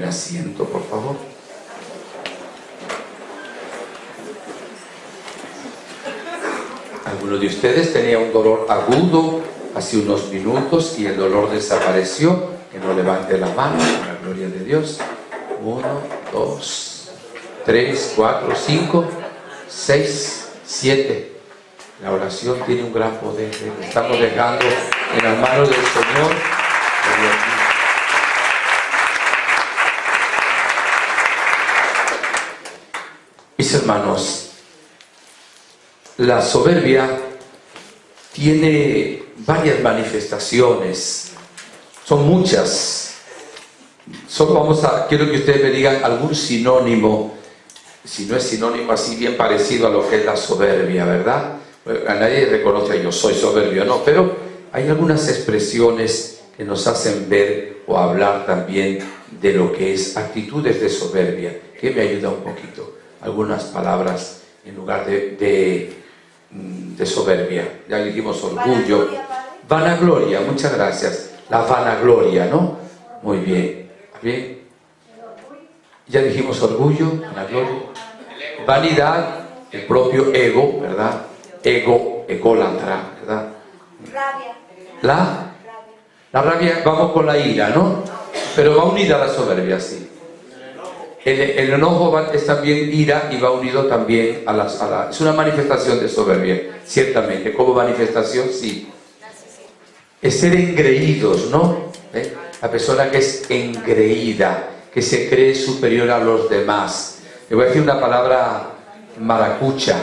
Asiento, por favor. Alguno de ustedes tenía un dolor agudo hace unos minutos y el dolor desapareció. Que no levante la mano, con la gloria de Dios. 1, 2, 3, 4, 5, 6, 7. La oración tiene un gran poder. Estamos dejando en las manos del Señor. Mis hermanos, la soberbia tiene varias manifestaciones, son muchas. Quiero que ustedes me digan algún sinónimo, si no es sinónimo así bien parecido a lo que es la soberbia, ¿verdad? A nadie reconoce yo soy soberbio, no, pero hay algunas expresiones que nos hacen ver o hablar también de lo que es actitudes de soberbia. ¿Qué me ayuda un poquito? Algunas palabras en lugar de soberbia. Ya dijimos orgullo. Vanagloria, muchas gracias. La vanagloria, ¿no? Muy bien. ¿Bien? Ya dijimos orgullo, vanagloria. Vanidad, el propio ego, ¿verdad? Ego, ególatra, ¿verdad? Rabia. La rabia, vamos con la ira, ¿no? Pero va unida a la soberbia, sí. El enojo es también ira y va unido también es una manifestación de soberbia, ciertamente. Como manifestación, sí. Es ser engreídos, ¿no? La persona que es engreída, que se cree superior a los demás. Le voy a decir una palabra maracucha,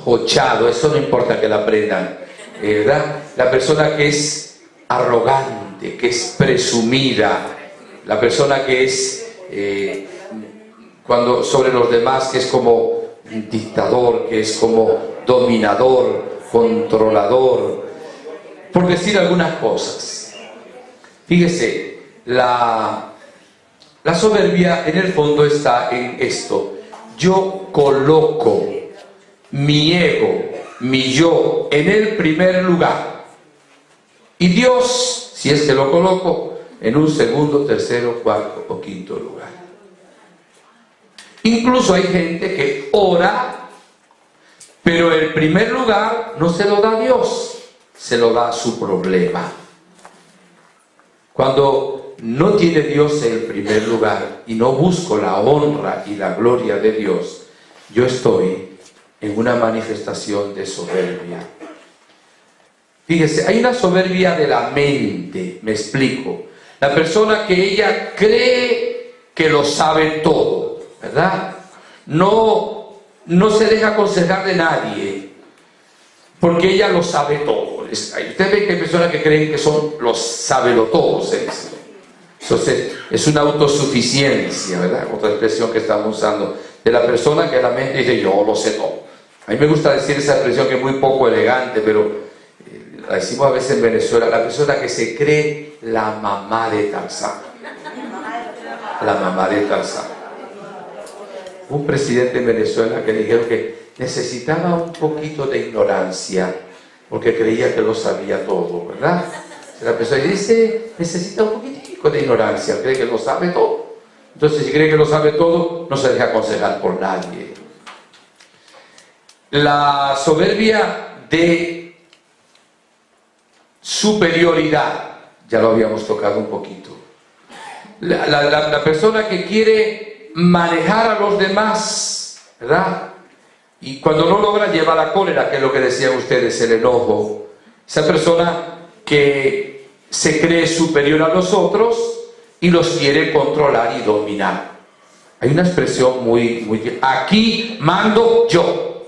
jochado, eso no importa que la aprendan, ¿verdad? La persona que es arrogante, que es presumida, la persona que es cuando sobre los demás, que es como un dictador, que es como dominador, controlador, por decir algunas cosas. Fíjese, la soberbia en el fondo está en esto: yo coloco mi ego, mi yo, en el primer lugar, y Dios, si es que lo coloco, en un segundo, tercero, cuarto o quinto lugar. Incluso hay gente que ora, pero el primer lugar no se lo da a Dios, se lo da a su problema. Cuando no tiene Dios el primer lugar y no busco la honra y la gloria de Dios, yo estoy en una manifestación de soberbia. Fíjese, hay una soberbia de la mente, me explico. La persona que ella cree que lo sabe todo, ¿verdad? No se deja aconsejar de nadie, porque ella lo sabe todo. Usted ve que hay personas que creen que son los sabelotodos. Entonces, es una autosuficiencia, ¿verdad? Otra expresión que estamos usando, de la persona que la mente dice, yo lo sé todo. A mí me gusta decir esa expresión que es muy poco elegante, pero la decimos a veces en Venezuela, la persona que se cree la mamá de Tarzán. La mamá de Tarzán. Un presidente en Venezuela que le dijeron que necesitaba un poquito de ignorancia, porque creía que lo sabía todo, ¿verdad? La persona dice, necesita un poquitico de ignorancia, cree que lo sabe todo. Entonces, si cree que lo sabe todo, no se deja aconsejar por nadie. La soberbia de superioridad, ya lo habíamos tocado un poquito. La persona que quiere manejar a los demás, ¿verdad? Y cuando no logra, lleva la cólera, que es lo que decían ustedes, el enojo. Esa persona que se cree superior a los otros y los quiere controlar y dominar. Hay una expresión muy aquí mando yo.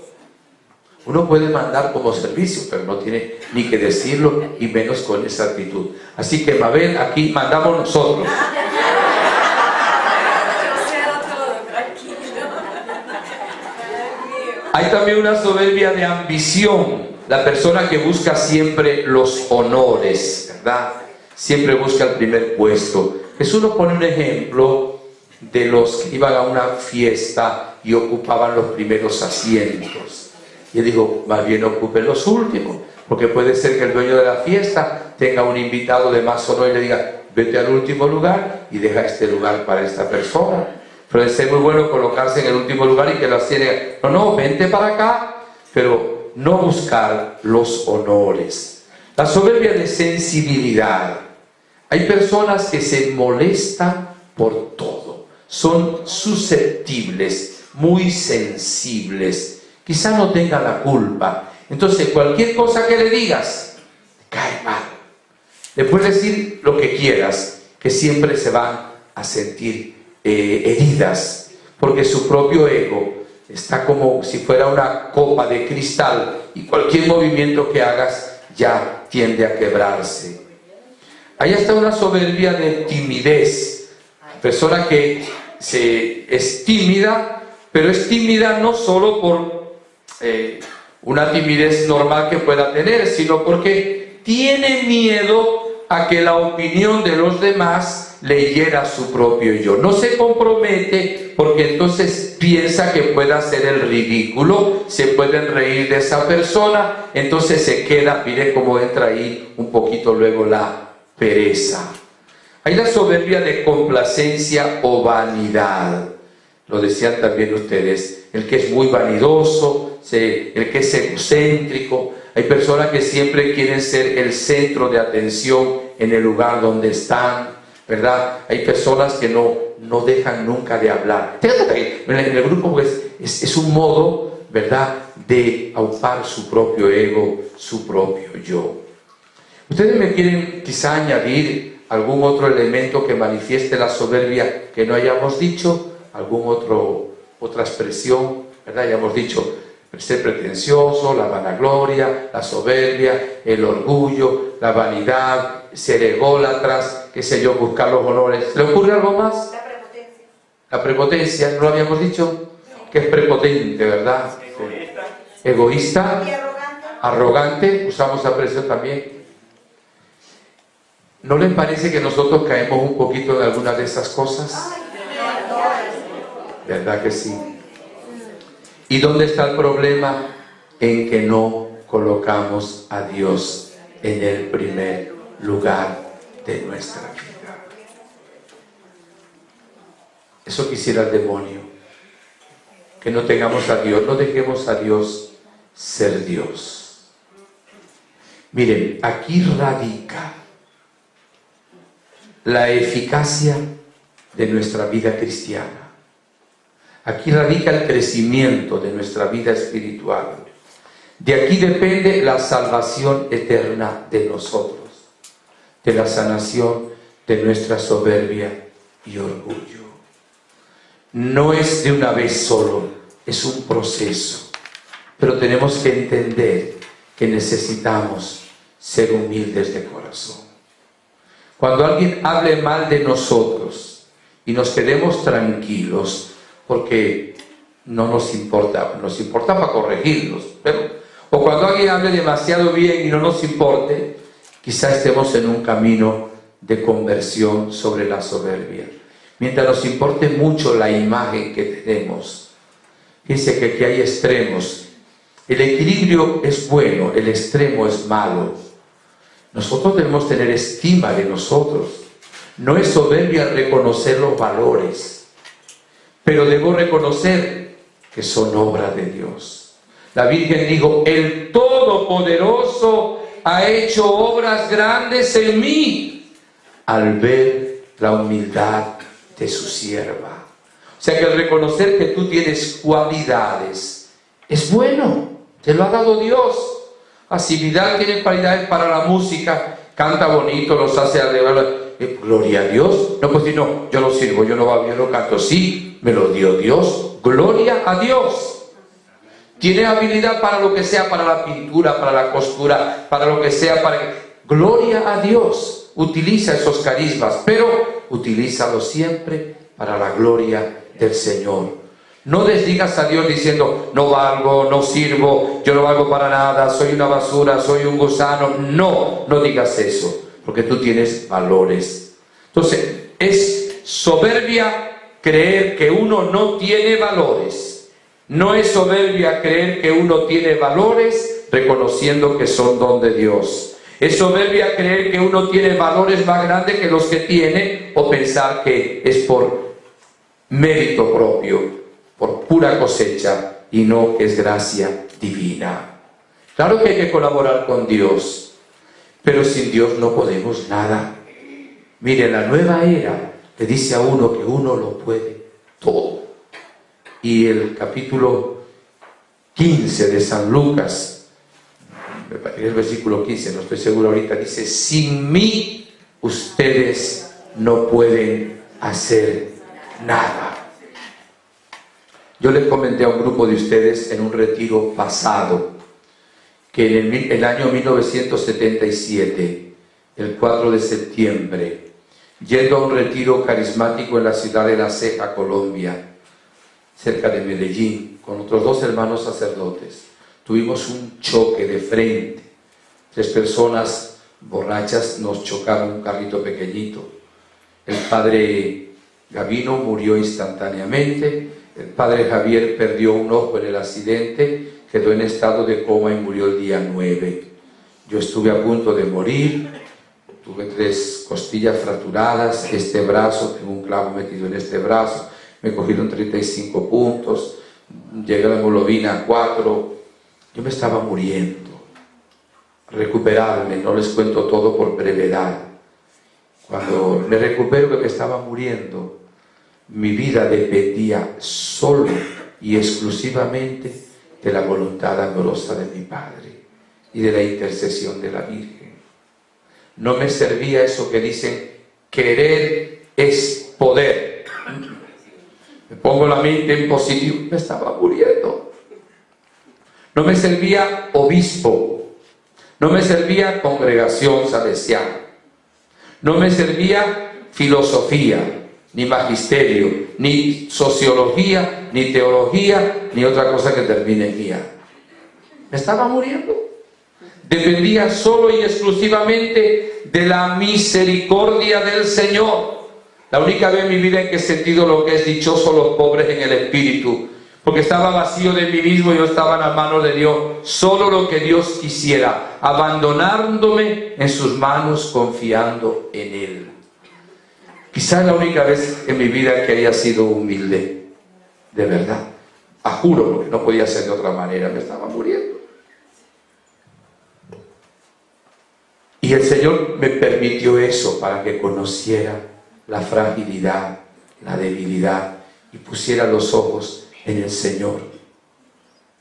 Uno puede mandar como servicio, pero no tiene ni que decirlo, y menos con esa actitud. Así que, Mabel, aquí mandamos nosotros. Hay también una soberbia de ambición, la persona que busca siempre los honores, ¿verdad? Siempre busca el primer puesto. Jesús nos pone un ejemplo de los que iban a una fiesta y ocupaban los primeros asientos. Y él dijo, más bien ocupen los últimos, porque puede ser que el dueño de la fiesta tenga un invitado de más honor y le diga, vete al último lugar y deja este lugar para esta persona. Pero es muy bueno colocarse en el último lugar y que las tiene, no, vente para acá, pero no buscar los honores. La soberbia de sensibilidad. Hay personas que se molestan por todo, son susceptibles, muy sensibles, quizá no tengan la culpa. Entonces cualquier cosa que le digas, cae mal. Le puedes decir lo que quieras, que siempre se van a sentir heridas, porque su propio ego está como si fuera una copa de cristal y cualquier movimiento que hagas ya tiende a quebrarse. Hay hasta una soberbia de timidez, persona que es tímida, pero es tímida no solo por una timidez normal que pueda tener, sino porque tiene miedo a que la opinión de los demás le hiera su propio yo. No se compromete porque entonces piensa que puede hacer el ridículo, se pueden reír de esa persona, entonces se queda, mire cómo entra ahí un poquito luego la pereza. Hay la soberbia de complacencia o vanidad. Lo decían también ustedes, el que es muy vanidoso, el que es egocéntrico. Hay personas que siempre quieren ser el centro de atención en el lugar donde están, ¿verdad? Hay personas que no dejan nunca de hablar. Fíjate que en el grupo pues, es un modo, ¿verdad?, de aupar su propio ego, su propio yo. Ustedes me quieren quizá añadir algún otro elemento que manifieste la soberbia que no hayamos dicho, otra expresión, ¿verdad? Ya hemos dicho ser pretencioso, la vanagloria, la soberbia, el orgullo, la vanidad, ser ególatras, qué sé yo, buscar los honores. ¿Le ocurre algo más? La prepotencia. La prepotencia, ¿no lo habíamos dicho? Que es prepotente, ¿verdad? Egoísta. Y arrogante. Arrogante, usamos esa expresión también. ¿No les parece que nosotros caemos un poquito en alguna de esas cosas? ¿Verdad que sí? ¿Y dónde está el problema? En que no colocamos a Dios en el primer lugar de nuestra vida. Eso quisiera el demonio. Que no tengamos a Dios, no dejemos a Dios ser Dios. Miren, aquí radica la eficacia de nuestra vida cristiana. Aquí radica el crecimiento de nuestra vida espiritual. De aquí depende la salvación eterna de nosotros, de la sanación de nuestra soberbia y orgullo. No es de una vez solo, es un proceso. Pero tenemos que entender que necesitamos ser humildes de corazón. Cuando alguien hable mal de nosotros y nos quedemos tranquilos, porque no nos importa para corregirlos, o cuando alguien hable demasiado bien y no nos importe, quizá estemos en un camino de conversión sobre la soberbia. Mientras nos importe mucho la imagen que tenemos, fíjense que aquí hay extremos. El equilibrio es bueno, el extremo es malo. Nosotros debemos tener estima de nosotros. No es soberbia reconocer los valores, pero debo reconocer que son obra de Dios. La Virgen dijo, el Todopoderoso ha hecho obras grandes en mí, al ver la humildad de su sierva. O sea que el reconocer que tú tienes cualidades es bueno, te lo ha dado Dios. Si Vidal tiene cualidades para la música, canta bonito, los hace alegrar, gloria a Dios. No puedo decir, no, yo no sirvo, yo no canto. Sí, me lo dio Dios, gloria a Dios. Tiene habilidad para lo que sea, para la pintura, para la costura, para lo que sea, gloria a Dios. Utiliza esos carismas, pero utilízalos siempre para la gloria del Señor. No desdigas a Dios diciendo, no valgo, no sirvo, yo no valgo para nada, soy una basura, soy un gusano. No, no digas eso, porque tú tienes valores. Entonces, es soberbia creer que uno no tiene valores. No es soberbia creer que uno tiene valores reconociendo que son don de Dios. Es soberbia creer que uno tiene valores más grandes que los que tiene, o pensar que es por mérito propio, por pura cosecha, y no es gracia divina. Claro que hay que colaborar con Dios, pero sin Dios no podemos nada. Mire, la nueva era le dice a uno que uno lo puede todo. Y el capítulo 15 de San Lucas, me parece el versículo 15, no estoy seguro ahorita, dice: sin mí ustedes no pueden hacer nada. Yo les comenté a un grupo de ustedes en un retiro pasado que en el año 1977, el 4 de septiembre, yendo a un retiro carismático en la ciudad de La Ceja, Colombia, cerca de Medellín, con otros 2 hermanos sacerdotes, tuvimos un choque de frente. 3 personas borrachas nos chocaron un carrito pequeñito. El padre Gavino murió instantáneamente. El padre Javier perdió un ojo en el accidente, quedó en estado de coma y murió el día 9. Yo estuve a punto de morir, tuve 3 costillas fracturadas, este brazo, tengo un clavo metido en este brazo, me cogieron 35 puntos, llegué a la hemoglobina a 4, yo me estaba muriendo. Recuperarme, no les cuento todo por brevedad. Cuando me recupero que me estaba muriendo, mi vida dependía solo y exclusivamente de la voluntad amorosa de mi Padre y de la intercesión de la Virgen. No me servía eso que dicen: querer es poder. Me pongo la mente en positivo, me estaba muriendo. No me servía obispo, no me servía congregación salesiana, no me servía filosofía, ni magisterio, ni sociología, ni teología, ni otra cosa que termine en guía. Me estaba muriendo. Dependía solo y exclusivamente de la misericordia del Señor. La única vez en mi vida en que he sentido lo que es dichoso los pobres en el espíritu, porque estaba vacío de mí mismo y yo estaba en las manos de Dios. Solo lo que Dios quisiera, abandonándome en sus manos, confiando en Él. Quizás la única vez en mi vida que haya sido humilde, de verdad. A juro, porque no podía ser de otra manera, me estaba muriendo. Y el Señor me permitió eso para que conociera la fragilidad, la debilidad, y pusiera los ojos en el Señor.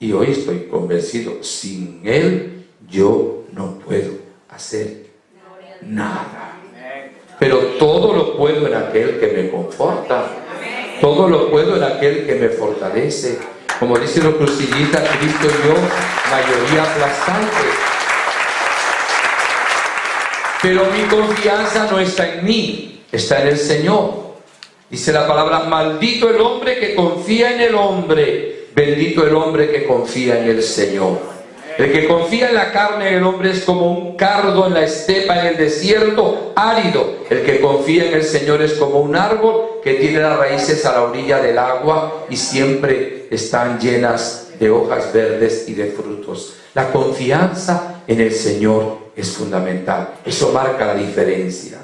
Y hoy estoy convencido, sin Él yo no puedo hacer nada. Pero todo lo puedo en aquel que me conforta. Todo lo puedo en aquel que me fortalece. Como dicen los crucillistas, Cristo y yo, mayoría aplastante. Pero mi confianza no está en mí, está en el Señor. Dice la palabra: maldito el hombre que confía en el hombre, bendito el hombre que confía en el Señor. El que confía en la carne del hombre es como un cardo en la estepa, en el desierto árido. El que confía en el Señor es como un árbol que tiene las raíces a la orilla del agua y siempre están llenas de hojas verdes y de frutos. La confianza en el Señor es fundamental. Eso marca la diferencia.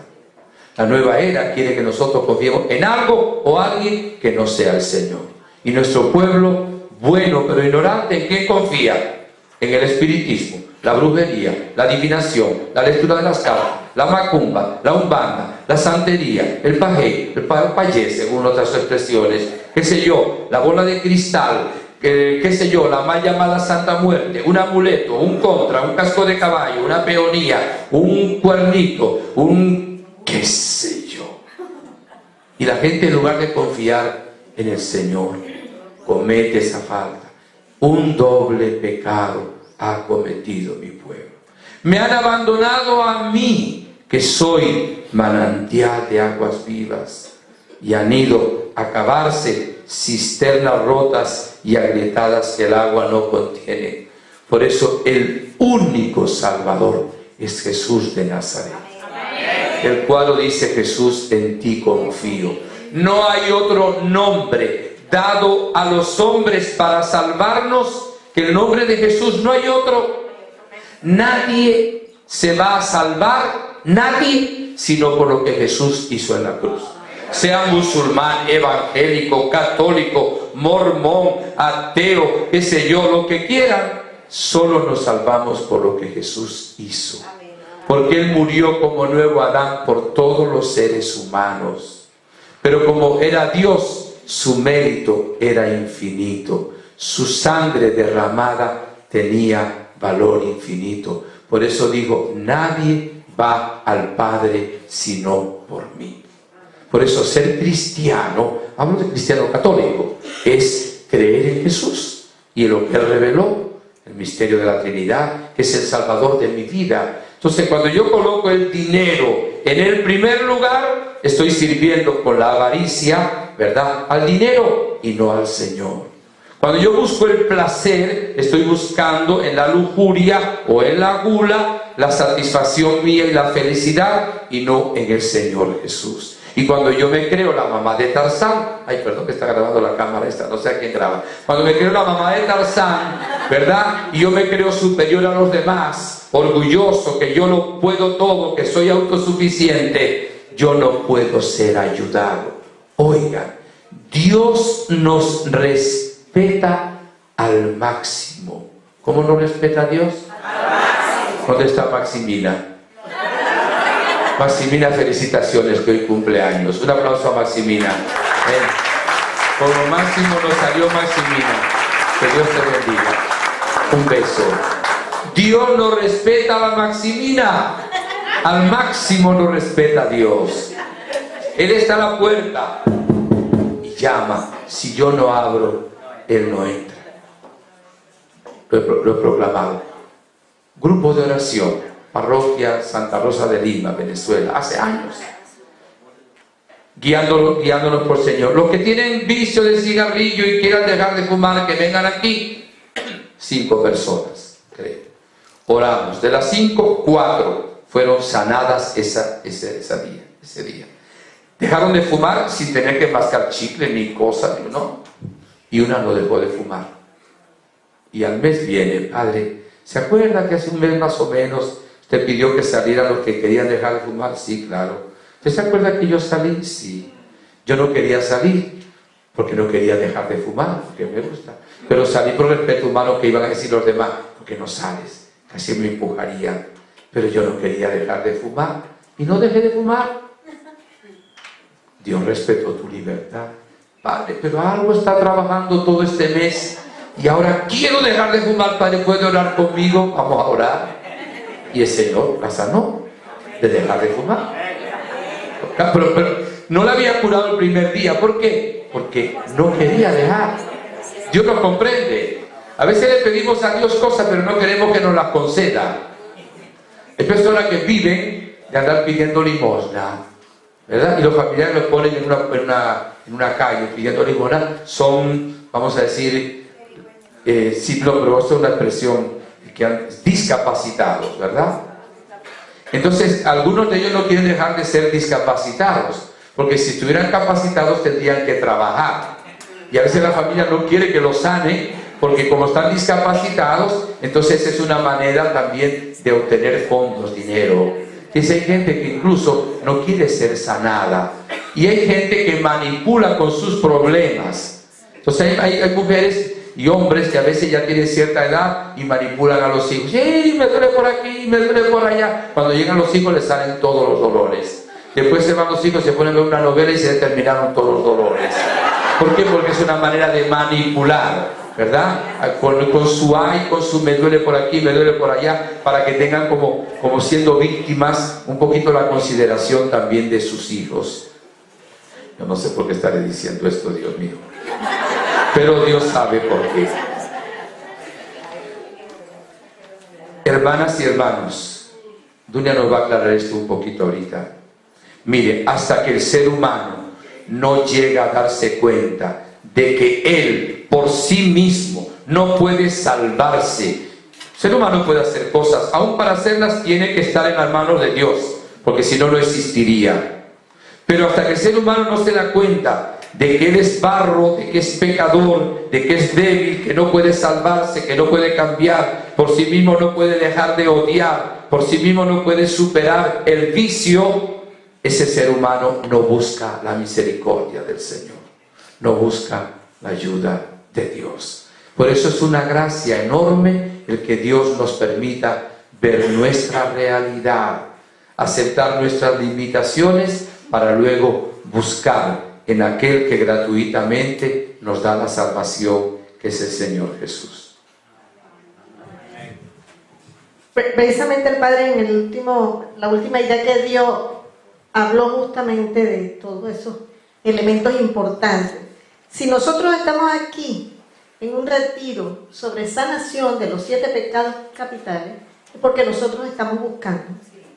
La nueva era quiere que nosotros confiemos en algo o alguien que no sea el Señor. Y nuestro pueblo, bueno pero ignorante, ¿en qué confía? En el espiritismo, la brujería, la adivinación, la lectura de las cartas, la macumba, la umbanda, la santería, el pajé, el payé, según otras expresiones, qué sé yo, la bola de cristal, qué sé yo, la mal llamada Santa Muerte, un amuleto, un contra, un casco de caballo, una peonía, un cuernito, un qué sé yo. Y la gente, en lugar de confiar en el Señor, comete esa falta. Un doble pecado ha cometido mi pueblo. Me han abandonado a mí, que soy manantial de aguas vivas, y han ido a cavarse cisternas rotas y agrietadas que el agua no contiene. Por eso el único Salvador es Jesús de Nazaret, el cual dice Jesús: en ti confío. No hay otro nombre dado a los hombres para salvarnos que el nombre de Jesús. No hay otro. Nadie se va a salvar nadie, sino por lo que Jesús hizo en la cruz. Sea musulmán, evangélico, católico, mormón, ateo, qué sé yo, lo que quieran, solo nos salvamos por lo que Jesús hizo. Porque Él murió como nuevo Adán por todos los seres humanos. Pero como era Dios, su mérito era infinito. Su sangre derramada tenía valor infinito. Por eso dijo, nadie va al Padre sino por mí. Por eso ser cristiano, hablo de cristiano católico, es creer en Jesús y en lo que Él reveló, el misterio de la Trinidad, que es el Salvador de mi vida. Entonces, cuando yo coloco el dinero en el primer lugar, estoy sirviendo con la avaricia, ¿verdad?, al dinero y no al Señor. Cuando yo busco el placer, estoy buscando en la lujuria o en la gula la satisfacción mía y la felicidad, y no en el Señor Jesús. Y cuando yo me creo la mamá de Tarzán, ay, perdón que está grabando la cámara esta, no sé a quién graba. Cuando me creo la mamá de Tarzán, ¿verdad? Y yo me creo superior a los demás, orgulloso, que yo lo puedo todo, que soy autosuficiente, yo no puedo ser ayudado. Oigan, Dios nos respeta al máximo. ¿Cómo nos respeta Dios? Al máximo. ¿Dónde está Maximina? Maximina, felicitaciones, que hoy cumple años. Un aplauso a Maximina. Como máximo nos salió Maximina. Que Dios te bendiga. Un beso. Dios nos respeta a la Maximina. Al máximo nos respeta a Dios. Él está a la puerta y llama. Si yo no abro, Él no entra. Lo he proclamado. Grupo de oración. Parroquia Santa Rosa de Lima, Venezuela, hace años, guiándonos por Señor. Los que tienen vicio de cigarrillo y quieran dejar de fumar, que vengan aquí. 5 personas, creo. Oramos. De las 5, 4 fueron sanadas ese día. Dejaron de fumar sin tener que mascar chicle ni cosa, ¿no? Y una no dejó de fumar. Y al mes viene, padre, ¿se acuerda que hace un mes más o menos te pidió que salieran los que querían dejar de fumar? Sí, claro. ¿Usted se acuerda que yo salí? Sí. Yo no quería salir porque no quería dejar de fumar, porque me gusta. Pero salí por respeto humano, que iban a decir los demás, porque no sales, casi me empujarían. Pero yo no quería dejar de fumar y no dejé de fumar. Dios respetó tu libertad. Padre, pero algo está trabajando todo este mes y ahora quiero dejar de fumar. Padre, ¿puede orar conmigo? Vamos a orar. Y el Señor la sanó de dejar de fumar. Pero no la había curado el primer día. ¿Por qué? Porque no quería dejar. Dios nos comprende. A veces le pedimos a Dios cosas, pero no queremos que nos las conceda. Hay personas que viven de andar pidiendo limosna, ¿verdad? Y los familiares los ponen en una calle pidiendo limosna. Son, vamos a decir, sí, no, pero esto es una expresión, que han discapacitados, ¿verdad? Entonces, algunos de ellos no quieren dejar de ser discapacitados, porque si estuvieran capacitados tendrían que trabajar. Y a veces la familia no quiere que los sane, porque como están discapacitados, entonces es una manera también de obtener fondos, dinero. Dice, hay gente que incluso no quiere ser sanada, y hay gente que manipula con sus problemas. Entonces hay mujeres y hombres que a veces ya tienen cierta edad y manipulan a los hijos. ¡Sí, me duele por aquí, me duele por allá! Cuando llegan los hijos les salen todos los dolores. Después se van los hijos, se ponen a ver una novela y se terminaron todos los dolores. ¿Por qué? Porque es una manera de manipular, ¿verdad? Con su ay, con su me duele por aquí, me duele por allá, para que tengan como siendo víctimas un poquito la consideración también de sus hijos. Yo no sé por qué estaré diciendo esto, Dios mío. Pero Dios sabe por qué. Hermanas y hermanos, Dunia nos va a aclarar esto un poquito ahorita. Mire, hasta que el ser humano no llega a darse cuenta de que él por sí mismo no puede salvarse. El ser humano puede hacer cosas, aún para hacerlas tiene que estar en las manos de Dios, porque si no, no existiría. Pero hasta que el ser humano no se da cuenta de que él es barro, de que es pecador, de que es débil, que no puede salvarse, que no puede cambiar, por sí mismo no puede dejar de odiar, por sí mismo no puede superar el vicio, ese ser humano no busca la misericordia del Señor, no busca la ayuda de Dios. Por eso es una gracia enorme el que Dios nos permita ver nuestra realidad, aceptar nuestras limitaciones para luego buscar en aquel que gratuitamente nos da la salvación, que es el Señor Jesús. Precisamente el Padre en la última idea que dio, habló justamente de todos esos elementos importantes. Si nosotros estamos aquí en un retiro sobre sanación de los 7 pecados capitales, es porque nosotros estamos buscando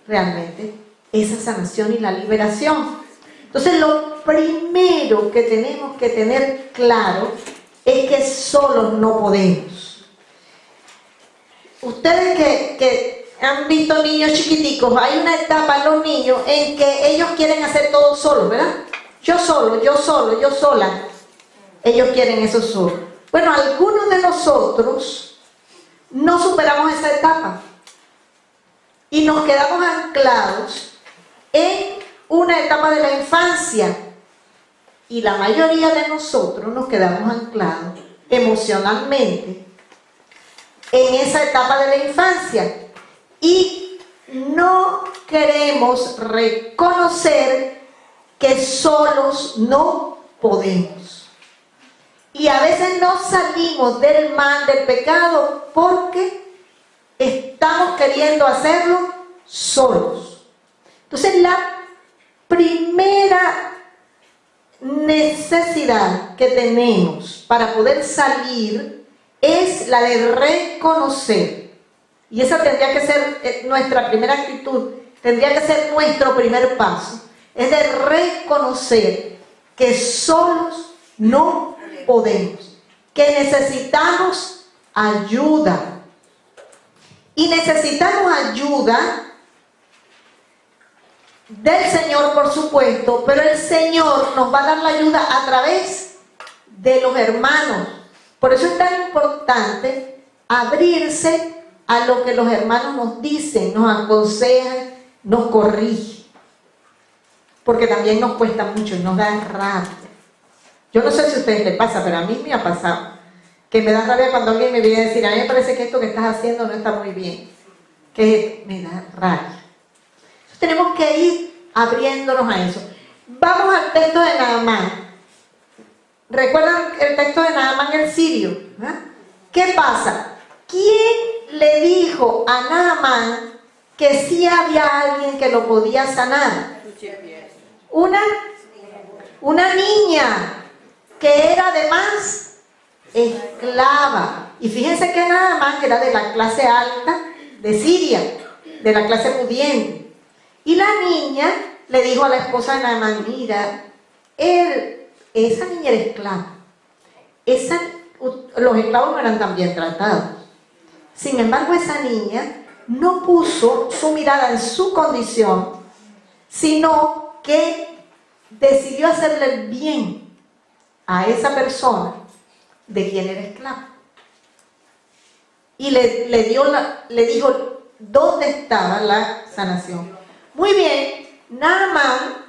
realmente esa sanación y la liberación. Entonces, lo primero que tenemos que tener claro es que solos no podemos. Ustedes que han visto niños chiquiticos, hay una etapa en los niños en que ellos quieren hacer todo solos, ¿verdad? Yo solo, yo sola. Ellos quieren eso solo. Bueno, algunos de nosotros no superamos esa etapa y nos quedamos anclados en una etapa de la infancia, y la mayoría de nosotros nos quedamos anclados emocionalmente en esa etapa de la infancia y no queremos reconocer que solos no podemos. Y a veces no salimos del mal, del pecado, porque estamos queriendo hacerlo solos. Entonces, la primera necesidad que tenemos para poder salir es la de reconocer. Y esa tendría que ser nuestra primera actitud, tendría que ser nuestro primer paso. Es de reconocer que solos no podemos, que necesitamos ayuda. Y necesitamos ayuda del Señor, por supuesto, pero el Señor nos va a dar la ayuda a través de los hermanos. Por eso es tan importante abrirse a lo que los hermanos nos dicen, nos aconsejan, nos corrigen. Porque también nos cuesta mucho y nos da rabia. Yo no sé si a ustedes les pasa, pero a mí me ha pasado que me da rabia cuando alguien me viene a decir: a mí me parece que esto que estás haciendo no está muy bien. Que me da rabia. Entonces tenemos que ir abriéndonos a eso. Vamos al texto de Naamán. ¿Recuerdan el texto de Naamán el sirio? ¿Eh? ¿Qué pasa? ¿Quién le dijo a Naamán que sí había alguien que lo podía sanar? Una niña que era además esclava. Y fíjense que Naamán era de la clase alta de Siria, de la clase pudiente. Y la niña le dijo a la esposa de Naamán: mira, esa niña era esclava. Los esclavos no eran tan bien tratados. Sin embargo, esa niña no puso su mirada en su condición, sino que decidió hacerle el bien a esa persona de quien era esclava. Y le dijo dónde estaba la sanación. Muy bien, Naamán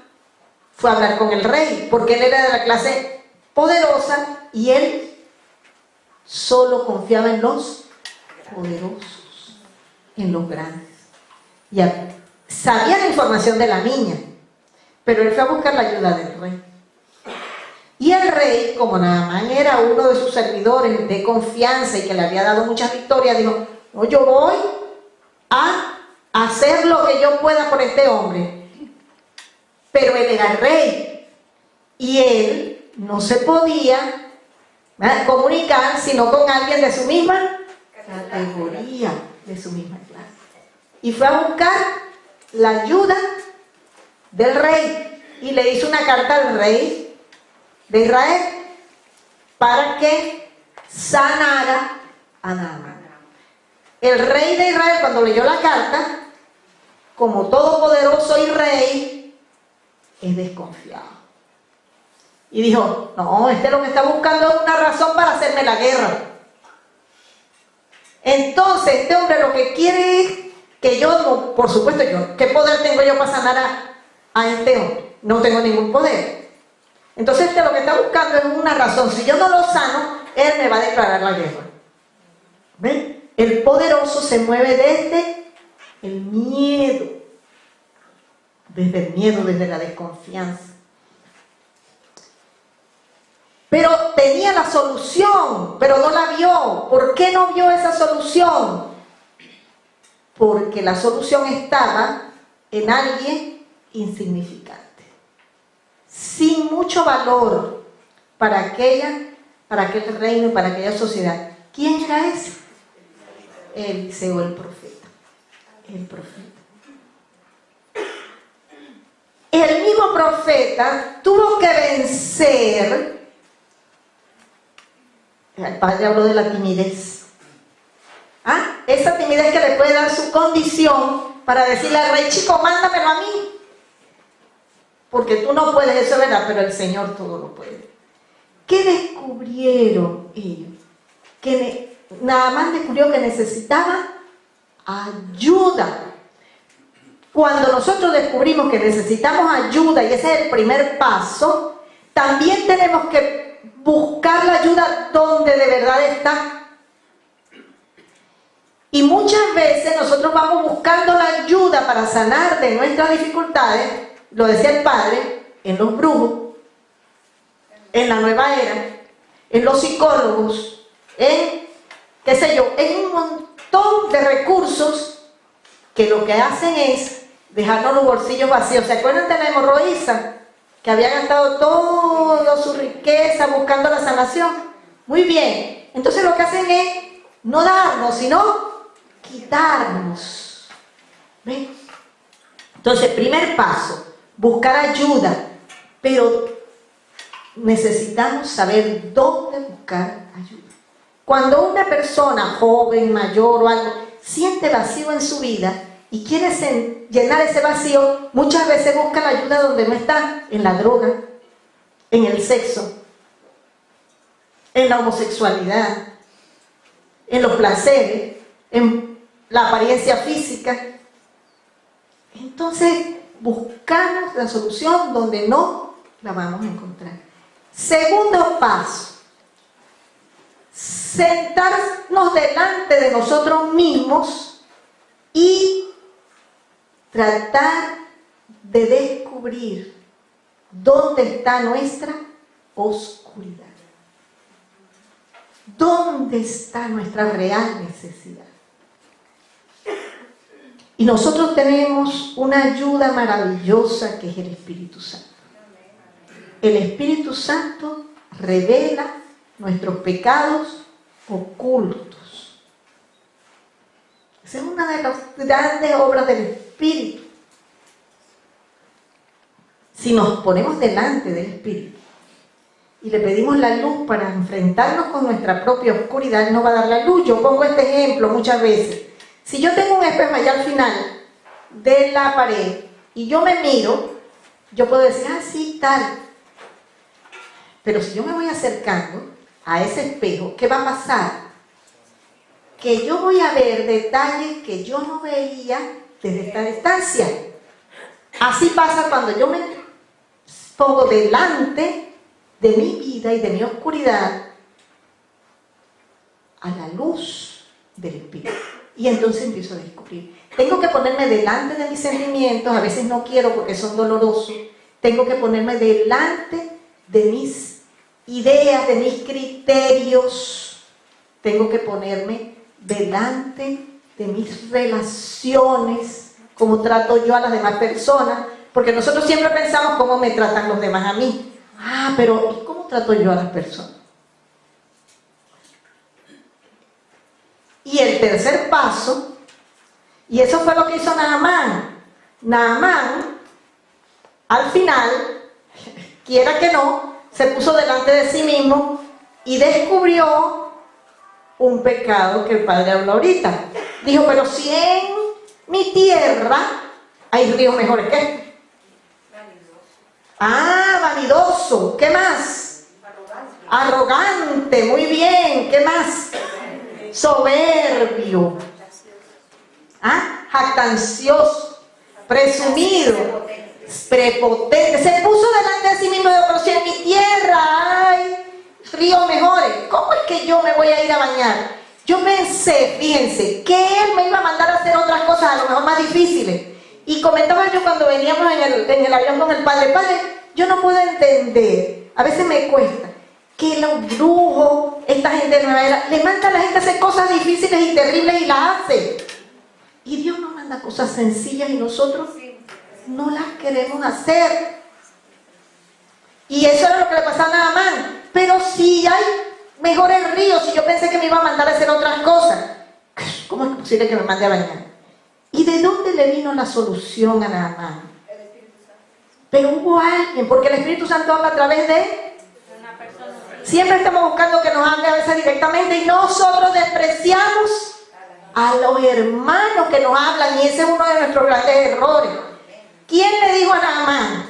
fue a hablar con el rey, porque él era de la clase poderosa y él solo confiaba en los poderosos, en los grandes. Ya sabía la información de la niña, pero él fue a buscar la ayuda del rey. Y el rey, como Naamán era uno de sus servidores de confianza y que le había dado muchas victorias, dijo: no, yo voy a hacer lo que yo pueda por este hombre. Pero él era el rey y él no se podía comunicar sino con alguien de su misma categoría, de su misma clase. Y fue a buscar la ayuda del rey y le hizo una carta al rey de Israel para que sanara a Naamán. El rey de Israel, cuando leyó la carta, como todopoderoso y rey, es desconfiado. Y dijo, no, lo que está buscando es una razón para hacerme la guerra. Entonces, este hombre lo que quiere es que yo, no, por supuesto yo, ¿qué poder tengo yo para sanar a este hombre? No tengo ningún poder. Entonces, lo que está buscando es una razón. Si yo no lo sano, él me va a declarar la guerra. ¿Ven? El poderoso se mueve desde el miedo. Desde el miedo, desde la desconfianza. Pero tenía la solución, pero no la vio. ¿Por qué no vio esa solución? Porque la solución estaba en alguien insignificante, sin mucho valor para aquel reino y para aquella sociedad. ¿Quién era ese? Eliseo, el profeta. El profeta. El mismo profeta tuvo que vencer. El padre habló de la timidez. Esa timidez que le puede dar su condición para decirle al rey, chico, mándamelo a mí. Porque tú no puedes, eso es verdad, pero el Señor todo lo puede. ¿Qué descubrieron ellos? Que Naamán descubrió que necesitaba ayuda. Cuando nosotros descubrimos que necesitamos ayuda, y ese es el primer paso, también tenemos que buscar la ayuda donde de verdad está. Y muchas veces nosotros vamos buscando la ayuda para sanar de nuestras dificultades, lo decía el padre, en los brujos, en la nueva era, en los psicólogos, en, qué sé yo, en un montón de recursos que lo que hacen es dejarnos los bolsillos vacíos. ¿Se acuerdan de la hemorroísa? Que había gastado toda su riqueza buscando la sanación. Muy bien. Entonces lo que hacen es no darnos, sino quitarnos. ¿Ven? Entonces, primer paso, buscar ayuda. Pero necesitamos saber dónde buscar ayuda. Cuando una persona joven, mayor o algo, siente vacío en su vida y quiere llenar ese vacío, muchas veces busca la ayuda donde no está, en la droga, en el sexo, en la homosexualidad, en los placeres, en la apariencia física. Entonces, buscamos la solución donde no la vamos a encontrar. Segundo paso, sentarnos delante de nosotros mismos y tratar de descubrir dónde está nuestra oscuridad. ¿Dónde está nuestra real necesidad? Y nosotros tenemos una ayuda maravillosa que es el Espíritu Santo. El Espíritu Santo revela nuestros pecados ocultos. Esa es una de las grandes obras del Espíritu. Si nos ponemos delante del Espíritu y le pedimos la luz para enfrentarnos con nuestra propia oscuridad, Él nos va a dar la luz. Yo pongo este ejemplo muchas veces. Si yo tengo un espejo allá al final de la pared y yo me miro, yo puedo decir, sí, tal. Pero si yo me voy acercando a ese espejo, ¿qué va a pasar? Que yo voy a ver detalles que yo no veía desde esta distancia. Así pasa cuando yo me pongo delante de mi vida y de mi oscuridad a la luz del Espíritu. Y entonces empiezo a descubrir. Tengo que ponerme delante de mis sentimientos, a veces no quiero porque son dolorosos. Tengo que ponerme delante de mis ideas, de mis criterios. Tengo que ponerme delante de mis relaciones, cómo trato yo a las demás personas, porque nosotros siempre pensamos cómo me tratan los demás a mí. Pero ¿y cómo trato yo a las personas? Y el tercer paso, y eso fue lo que hizo Naamán. Naamán, al final, quiera que no, se puso delante de sí mismo y descubrió un pecado que el padre habló ahorita. Dijo, pero si en mi tierra hay ríos mejores que este. Vanidoso. ¿Qué más? Arrogante. Muy bien. ¿Qué más? Soberbio. Jactancioso. Presumido. Prepotente. Se puso delante de sí mismo de otros. Si en mi tierra hay ríos mejores, ¿cómo es que yo me voy a ir a bañar? Yo pensé, fíjense, que él me iba a mandar a hacer otras cosas a lo mejor más difíciles. Y comentaba yo cuando veníamos en el avión con el padre, yo no puedo entender, a veces me cuesta, que los brujos, esta gente de nueva era, le manda a la gente a hacer cosas difíciles y terribles y las hace. Y Dios nos manda cosas sencillas y nosotros no las queremos hacer. Y eso era lo que le pasaba a Naamán. Pero si hay mejores ríos, si yo pensé que me iba a mandar a hacer otras cosas, ¿cómo es posible que me mande a bañar? ¿Y de dónde le vino la solución a Naamán? Pero hubo alguien, porque el Espíritu Santo habla a través de una persona. Siempre estamos buscando que nos hable a veces directamente y nosotros despreciamos a los hermanos que nos hablan, y ese es uno de nuestros grandes errores. ¿Quién le dijo a Naamán?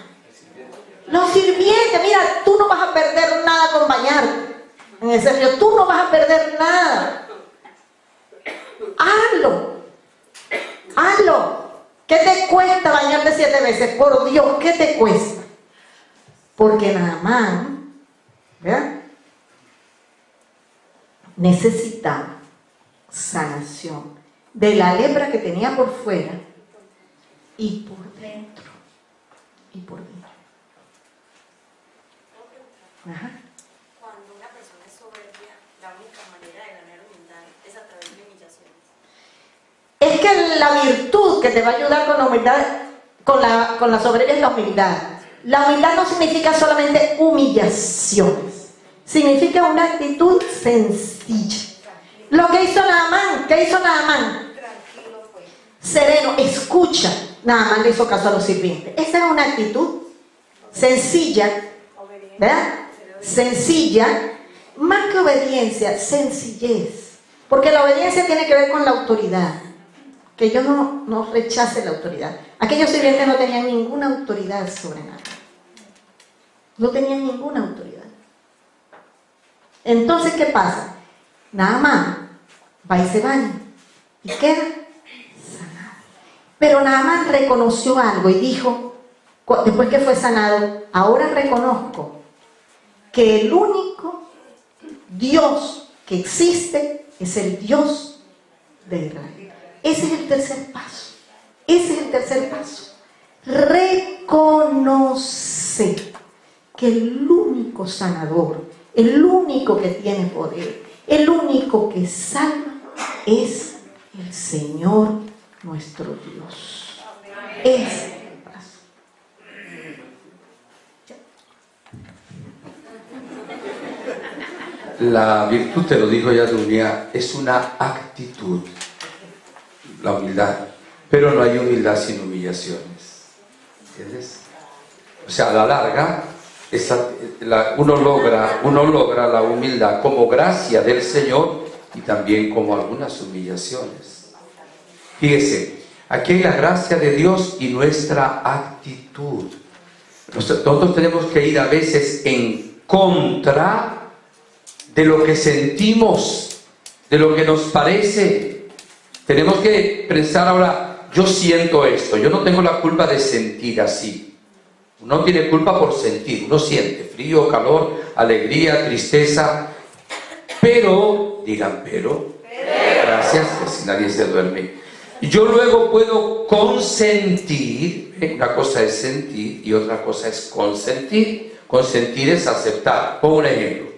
Los sirvientes. Mira, tú no vas a perder nada con bañarte en ese río, tú no vas a perder nada. Hazlo. ¿Qué te cuesta bañarte 7 veces? Por Dios, ¿qué te cuesta? Porque Naamán, ¿verdad?, necesitaba sanación de la lepra que tenía por fuera y por dentro. Ajá. Cuando una persona es soberbia, la única manera de ganar humildad es a través de humillaciones. Es que la virtud que te va a ayudar con la humildad, con la soberbia, es la humildad. La humildad no significa solamente humillaciones, significa una actitud sencilla. Lo que hizo Naamán, Tranquilo fue. sereno, escucha. Naamán le hizo caso a los sirvientes. Esa es una actitud sencilla, ¿verdad? Sencilla, más que obediencia, sencillez. Porque la obediencia tiene que ver con la autoridad. Que yo no rechace la autoridad. Aquellos sirvientes no tenían ninguna autoridad sobre nada. No tenían ninguna autoridad. Entonces, ¿qué pasa? Naamán va y se baña y queda sanado. Pero Naamán reconoció algo y dijo, después que fue sanado, ahora reconozco que el único Dios que existe es el Dios de Israel. Ese es el tercer paso. Reconocer que el único sanador, el único que tiene poder, el único que salva es el Señor nuestro Dios. Ese es el paso. La virtud, te lo dijo ya Dunia, es una actitud, la humildad, pero no hay humildad sin humillaciones, ¿entiendes? O sea, a la larga, uno logra la humildad como gracia del Señor y también como algunas humillaciones. Fíjese, aquí hay la gracia de Dios y nuestra actitud. Nosotros tenemos que ir a veces en contra de lo que sentimos, de lo que nos parece. Tenemos que pensar ahora, yo siento esto, yo no tengo la culpa de sentir así. Uno tiene culpa por sentir, uno siente frío, calor, alegría, tristeza, pero, digan pero, gracias, que si nadie se duerme. Y yo luego puedo consentir, una cosa es sentir y otra cosa es consentir. Consentir es aceptar. Pongo un ejemplo.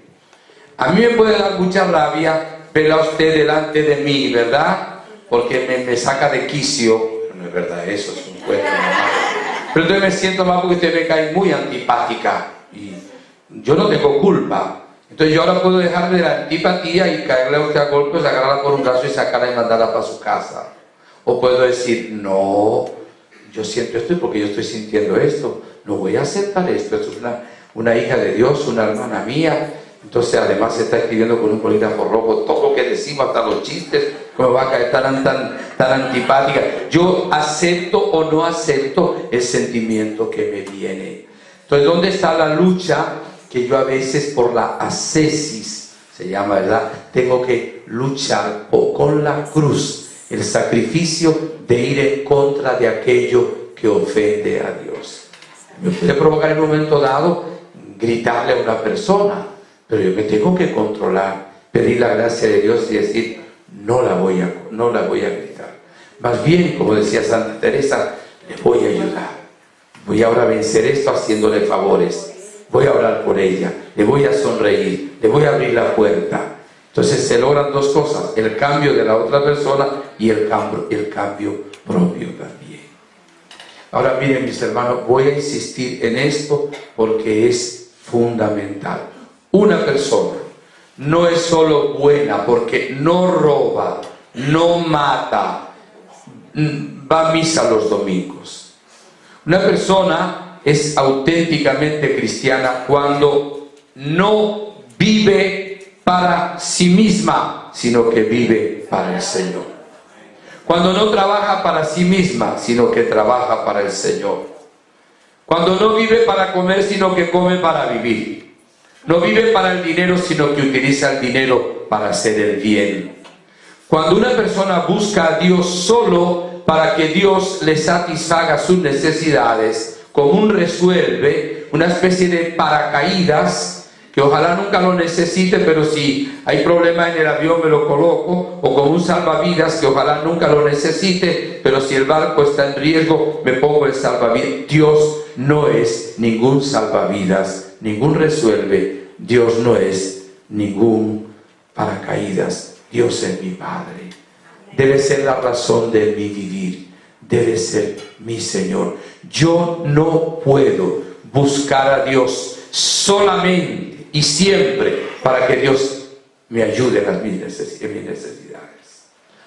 A mí me puede dar mucha rabia verla a usted delante de mí, ¿verdad? Porque me saca de quicio. No es verdad, eso es un cuento normal. Pero entonces me siento mal porque usted me cae muy antipática y yo no tengo culpa. Entonces yo ahora puedo dejarme de la antipatía y caerle a usted a golpes, agarrarla por un brazo y sacarla y mandarla para su casa. O puedo decir, no, yo siento esto y porque yo estoy sintiendo esto, no voy a aceptar esto. Esto es una hija de Dios, una hermana mía. Entonces además se está escribiendo con un bolígrafo rojo todo lo que decimos, hasta los chistes, como va a caer tan antipática. Yo acepto o no acepto el sentimiento que me viene. Entonces, ¿dónde está la lucha? Que yo a veces por la ascesis, se llama, ¿verdad? Tengo que luchar con la cruz, el sacrificio de ir en contra de aquello que ofende a Dios. Me puede provocar en un momento dado gritarle a una persona, pero yo me tengo que controlar, pedir la gracia de Dios y decir, no la voy a gritar. Más bien, como decía Santa Teresa, le voy a ayudar. Voy ahora a vencer esto haciéndole favores. Voy a hablar con ella, le voy a sonreír, le voy a abrir la puerta. Entonces se logran dos cosas, el cambio de la otra persona y el cambio propio también. Ahora miren, mis hermanos, voy a insistir en esto porque es fundamental. Una persona no es solo buena porque no roba, no mata, va a misa los domingos. Una persona es auténticamente cristiana cuando no vive para sí misma, sino que vive para el Señor. Cuando no trabaja para sí misma, sino que trabaja para el Señor. Cuando no vive para comer, sino que come para vivir. No vive para el dinero, sino que utiliza el dinero para hacer el bien. Cuando una persona busca a Dios solo para que Dios le satisfaga sus necesidades, como un resuelve, una especie de paracaídas, que ojalá nunca lo necesite, pero si hay problema en el avión me lo coloco, o como un salvavidas, que ojalá nunca lo necesite, pero si el barco está en riesgo, me pongo el salvavidas. Dios no es ningún salvavidas, ningún resuelve. Dios no es ningún paracaídas. Dios es mi Padre. Debe ser la razón de mi vivir. Debe ser mi Señor. Yo no puedo buscar a Dios solamente y siempre para que Dios me ayude en mis necesidades.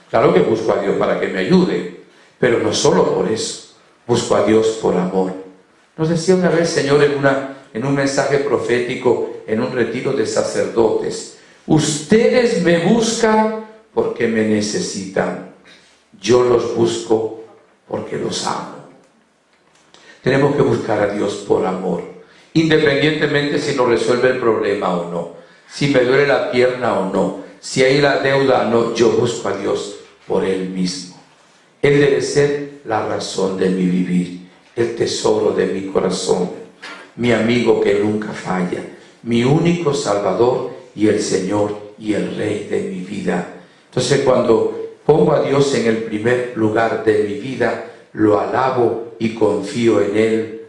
Claro que busco a Dios para que me ayude, pero no solo por eso. Busco a Dios por amor. Nos decía una vez, Señor, en un mensaje profético, en un retiro de sacerdotes: ustedes me buscan porque me necesitan. Yo los busco porque los amo. Tenemos que buscar a Dios por amor, independientemente si nos resuelve el problema o no, si me duele la pierna o no, si hay la deuda o no. Yo busco a Dios por Él mismo. Él debe ser la razón de mi vivir, el tesoro de mi corazón, mi amigo que nunca falla, mi único Salvador y el Señor y el Rey de mi vida. Entonces, cuando pongo a Dios en el primer lugar de mi vida, lo alabo y confío en Él,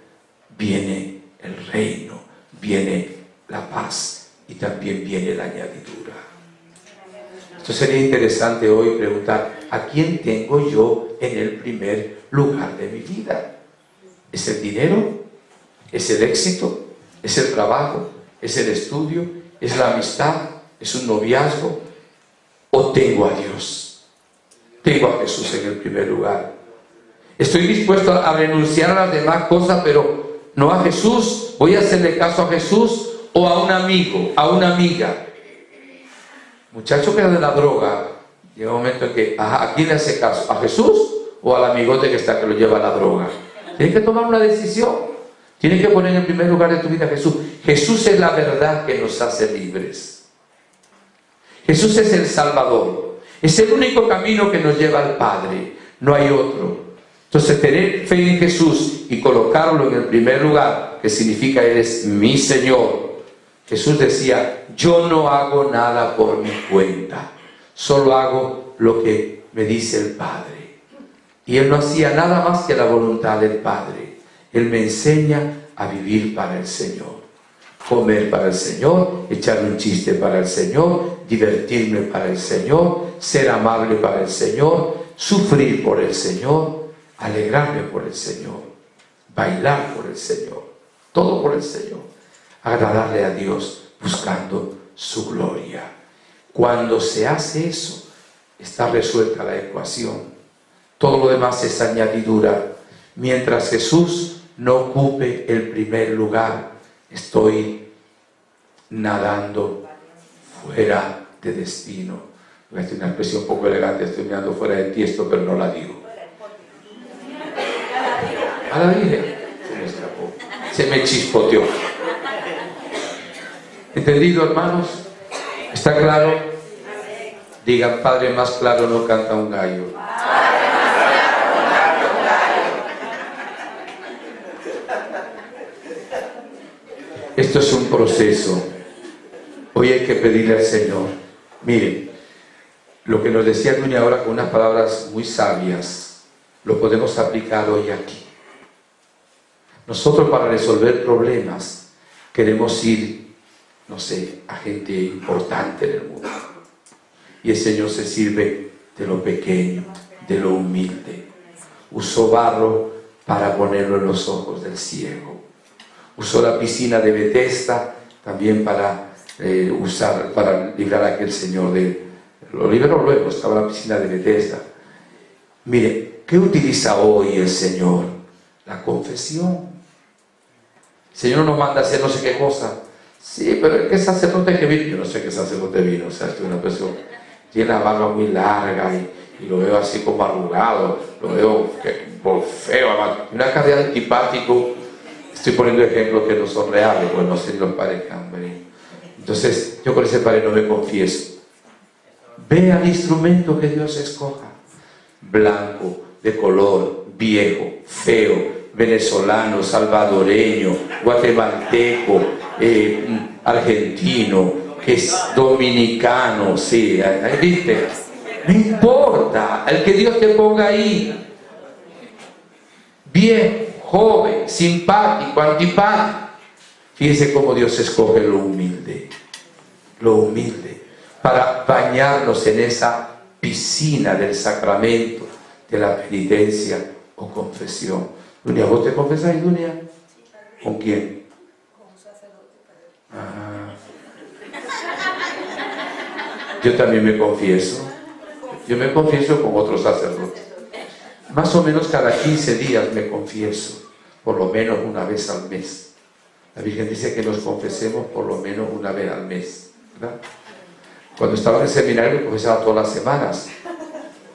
viene el reino, viene la paz y también viene la añadidura. Esto sería interesante hoy preguntar: ¿a quién tengo yo en el primer lugar de mi vida? ¿Es el dinero? ¿Es el éxito? ¿Es el trabajo? ¿Es el estudio? ¿Es la amistad? ¿Es un noviazgo? ¿O tengo a Dios? Tengo a Jesús en el primer lugar. Estoy dispuesto a renunciar a las demás cosas, pero no a Jesús. Voy a hacerle caso a Jesús o a un amigo, a una amiga. Muchacho que es de la droga, llega un momento en que, ¿a quién le hace caso? ¿A Jesús o al amigote que lo lleva a la droga? Tienes que tomar una decisión. Tienes que poner en el primer lugar de tu vida a Jesús. Jesús es la verdad que nos hace libres. Jesús es el Salvador. Es el único camino que nos lleva al Padre. No hay otro. Entonces, tener fe en Jesús y colocarlo en el primer lugar, que significa Él es mi Señor. Jesús decía: yo no hago nada por mi cuenta, solo hago lo que me dice el Padre. Y Él no hacía nada más que la voluntad del Padre. Él me enseña a vivir para el Señor, comer para el Señor, echar un chiste para el Señor, divertirme para el Señor, ser amable para el Señor, sufrir por el Señor, alegrarme por el Señor, bailar por el Señor, todo por el Señor, agradarle a Dios buscando su gloria. Cuando se hace eso, está resuelta la ecuación. Todo lo demás es añadidura. Mientras Jesús no ocupe el primer lugar, estoy nadando fuera de destino. Voy a decir una expresión un poco elegante: estoy mirando fuera de Tiesto, pero no la digo. A la Virgen se me escapó. se me chispoteó. ¿Entendido, hermanos? ¿Está claro? Digan, Padre, más claro no canta un gallo. Esto es un proceso. Hoy hay que pedirle al Señor. Miren, lo que nos decía Dunia ahora con unas palabras muy sabias, lo podemos aplicar hoy aquí. Nosotros, para resolver problemas, queremos ir, no sé, a gente importante en el mundo. Y el Señor se sirve de lo pequeño, de lo humilde. Usó barro para ponerlo en los ojos del ciego. Usó la piscina de Betesda también para librar a aquel señor de... Lo liberó luego, estaba la piscina de Betesda. Mire, ¿qué utiliza hoy el Señor? La confesión. El Señor nos manda a hacer no sé qué cosa. Sí, pero ¿qué sacerdote que vino? Yo no sé qué sacerdote vino. O sea, es una persona tiene la barba muy larga y lo veo así como arrugado, lo veo por feo, una cara de antipático. Estoy poniendo ejemplos que no son reales, pues no sé si los parezcan. Entonces, yo con ese padre no me confieso. Ve al instrumento que Dios escoja. Blanco, de color, viejo, feo, venezolano, salvadoreño, guatemalteco, argentino, que es dominicano, sí, ¿viste? No importa, el que Dios te ponga ahí. Bien, joven, simpático, antipático. Fíjense cómo Dios escoge lo humilde, para bañarnos en esa piscina del sacramento, de la penitencia o confesión. Dunia, ¿vos te confesás, Dunia? ¿Con quién? Con un sacerdote. Yo también me confieso. Yo me confieso con otros sacerdotes. Más o menos cada 15 días me confieso, por lo menos una vez al mes. La Virgen dice que nos confesemos por lo menos una vez al mes, ¿verdad? Cuando estaba en el seminario me confesaba todas las semanas.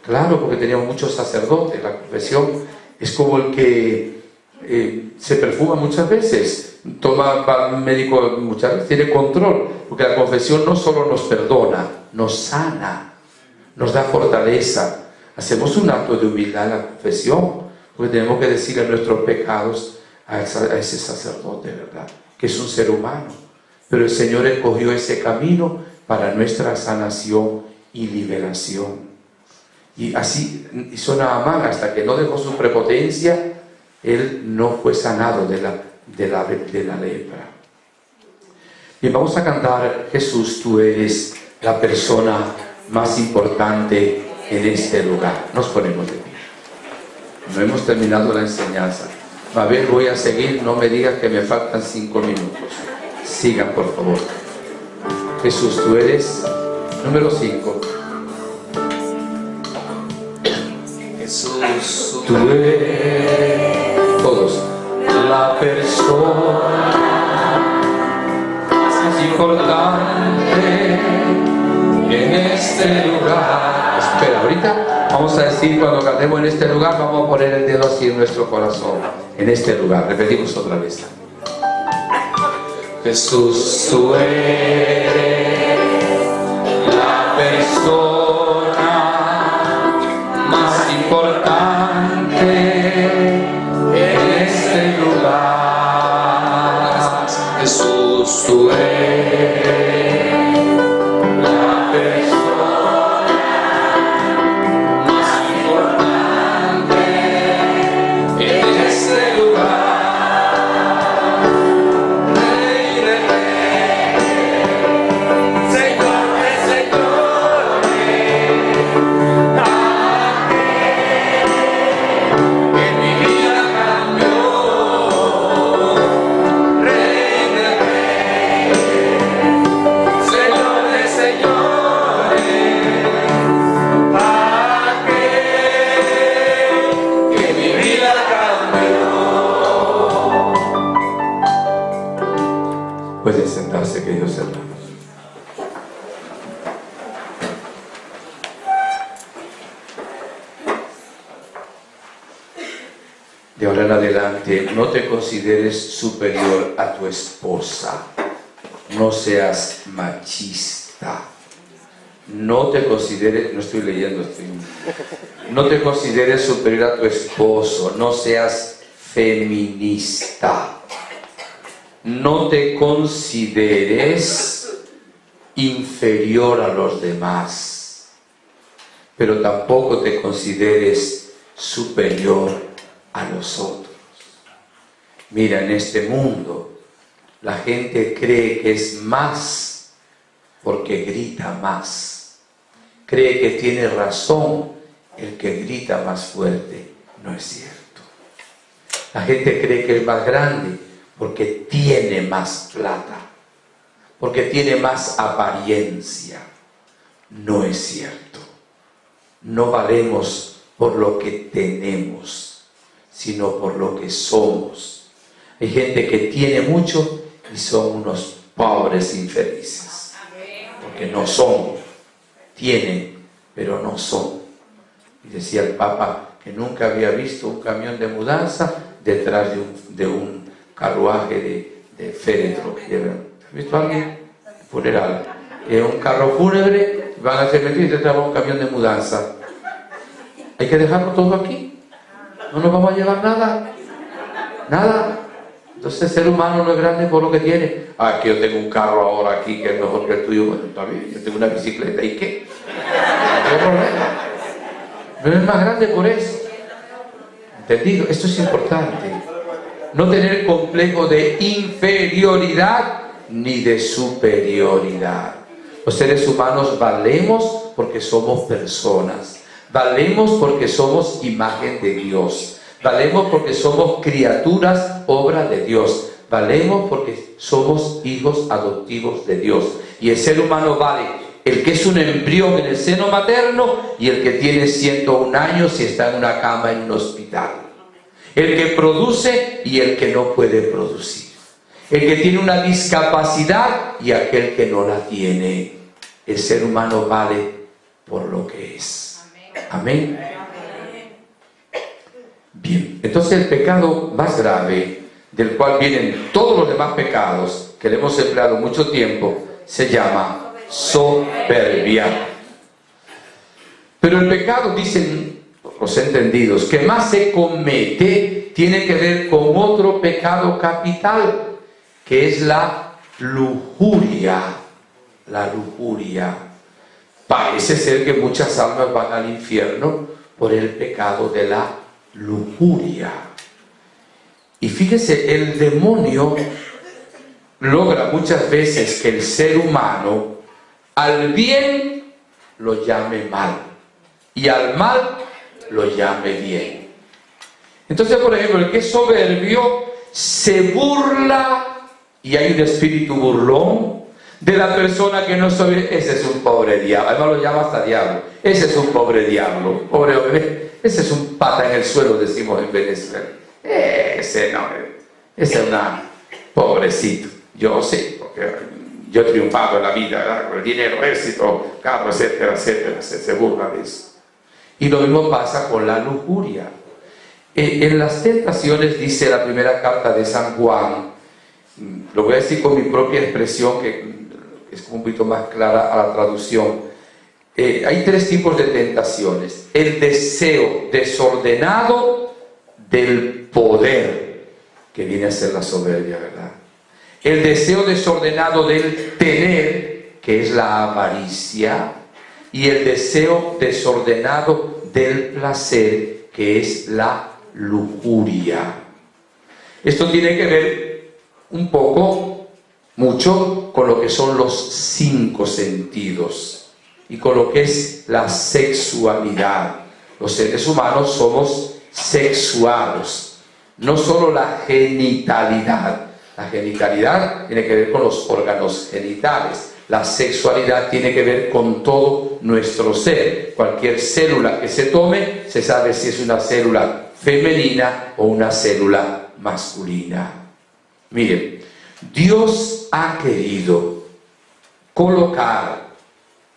Claro, porque teníamos muchos sacerdotes. La confesión es como el que se perfuma muchas veces, toma al médico muchas veces, tiene control, porque la confesión no solo nos perdona, nos sana, nos da fortaleza. Hacemos un acto de humildad en la confesión, porque tenemos que decirle nuestros pecados a ese sacerdote, ¿verdad? Que es un ser humano, pero el Señor escogió ese camino para nuestra sanación y liberación. Y así hizo Naamán, hasta que no dejó su prepotencia, él no fue sanado de la lepra. Bien, vamos a cantar Jesús, tú eres la persona más importante en este lugar. Nos ponemos de pie. No hemos terminado la enseñanza. A ver, voy a seguir, no me digas que me faltan 5 minutos. Sigan, por favor. Jesús, tú eres número 5. Jesús, Tú eres, todos, la persona más importante en este lugar. Espera, ahorita vamos a decir, cuando cantemos en este lugar, vamos a poner el dedo así en nuestro corazón. En este lugar, repetimos otra vez. Jesús, tú eres la persona más importante en este lugar. Jesús, tú eres la persona más importante en este lugar. Rey de reyes, De ahora en adelante, no te consideres superior a tu esposa. No seas machista. No te consideres, no estoy leyendo, no te consideres superior a tu esposo. No seas feminista. No te consideres inferior a los demás. Pero tampoco te consideres superior a los otros. Mira, en este mundo la gente cree que es más porque grita más. Cree que tiene razón el que grita más fuerte. No es cierto. La gente cree que es más grande porque tiene más plata, porque tiene más apariencia. No es cierto. No valemos por lo que tenemos, sino por lo que somos. Hay gente que tiene mucho y son unos pobres infelices, porque no son. Tienen, pero no son. Y decía el Papa que nunca había visto un camión de mudanza detrás de un carruaje de féretro. ¿Has visto a alguien? Funeral. Un carro fúnebre, van a ser metidos y detrás va un camión de mudanza. Hay que dejarlo todo aquí. No nos vamos a llevar nada. Nada. Entonces el ser humano no es grande por lo que tiene. Ah, que yo tengo un carro ahora aquí que es mejor que el tuyo. Bueno, está bien, yo tengo una bicicleta. ¿Y qué? No hay problema. No es más grande por eso. ¿Entendido? Esto es importante. No tener complejo de inferioridad ni de superioridad. Los seres humanos valemos porque somos personas. Valemos porque somos imagen de Dios. Valemos porque somos criaturas, obra de Dios. Valemos porque somos hijos adoptivos de Dios. Y el ser humano vale el que es un embrión en el seno materno y el que tiene 101 años y está en una cama en un hospital. El que produce y el que no puede producir. El que tiene una discapacidad y aquel que no la tiene. El ser humano vale por lo que es. Amén. Bien, entonces el pecado más grave, del cual vienen todos los demás pecados, que le hemos empleado mucho tiempo, se llama soberbia. Pero el pecado, dicen los entendidos, que más se comete, tiene que ver con otro pecado capital, que es la lujuria. La lujuria. Parece ser que muchas almas van al infierno por el pecado de la lujuria. Y fíjese, el demonio logra muchas veces que el ser humano al bien lo llame mal y al mal lo llame bien. Entonces, por ejemplo, el que es soberbio se burla, y hay un espíritu burlón de la persona que no soy. Ese es un pobre diablo. Además lo llama hasta diablo. Ese es un pobre diablo, pobre hombre. Ese es un pata en el suelo, decimos en Venezuela. Ese no, ese es una pobrecito. Yo sé, porque yo he triunfado en la vida, ¿verdad? Con el dinero, éxito, carro, etcétera, etcétera. Se burla de eso. Y lo mismo pasa con la lujuria. En las tentaciones, dice la primera carta de San Juan, lo voy a decir con mi propia expresión, que es un poquito más clara a la traducción. Hay 3 tipos de tentaciones. El deseo desordenado del poder, que viene a ser la soberbia, ¿verdad? El deseo desordenado del tener, que es la avaricia. Y el deseo desordenado del placer, que es la lujuria. Esto tiene que ver un poco, mucho, con lo que son los 5 sentidos y con lo que es la sexualidad. Los seres humanos somos sexuados, no solo la genitalidad. La genitalidad tiene que ver con los órganos genitales. La sexualidad tiene que ver con todo nuestro ser. Cualquier célula que se tome, se sabe si es una célula femenina o una célula masculina. Miren, Dios ha querido colocar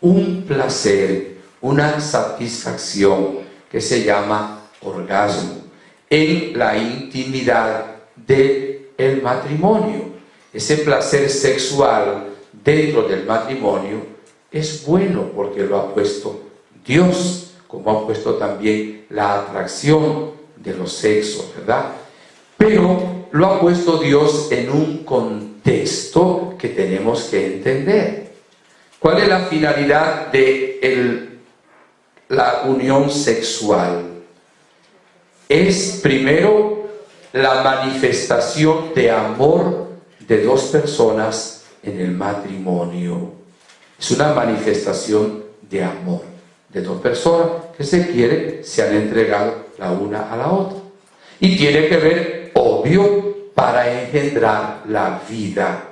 un placer, una satisfacción que se llama orgasmo en la intimidad del matrimonio. Ese placer sexual dentro del matrimonio es bueno porque lo ha puesto Dios, como ha puesto también la atracción de los sexos, ¿verdad? Pero lo ha puesto Dios en un contexto que tenemos que entender. ¿Cuál es la finalidad de la unión sexual? Es primero la manifestación de amor de dos personas en el matrimonio. Es una manifestación de amor de dos personas que se quieren, se han entregado la una a la otra. Y tiene que ver, obvio, para engendrar la vida.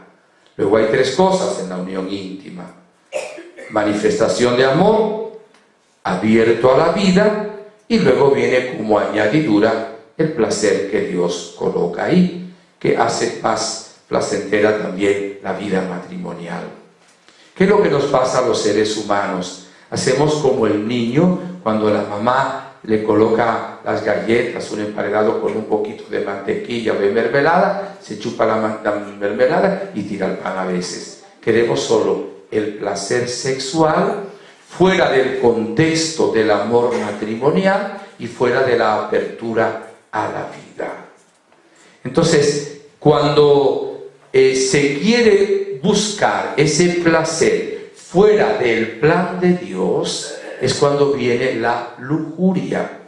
Luego hay tres cosas en la unión íntima: manifestación de amor, abierto a la vida, y luego viene como añadidura el placer que Dios coloca ahí, que hace más placentera también la vida matrimonial. ¿Qué es lo que nos pasa a los seres humanos? Hacemos como el niño cuando la mamá le coloca las galletas, un emparedado con un poquito de mantequilla o de mermelada, se chupa la mermelada y tira el pan a veces. Queremos solo el placer sexual fuera del contexto del amor matrimonial y fuera de la apertura a la vida. Entonces, cuando se quiere buscar ese placer fuera del plan de Dios, es cuando viene la lujuria.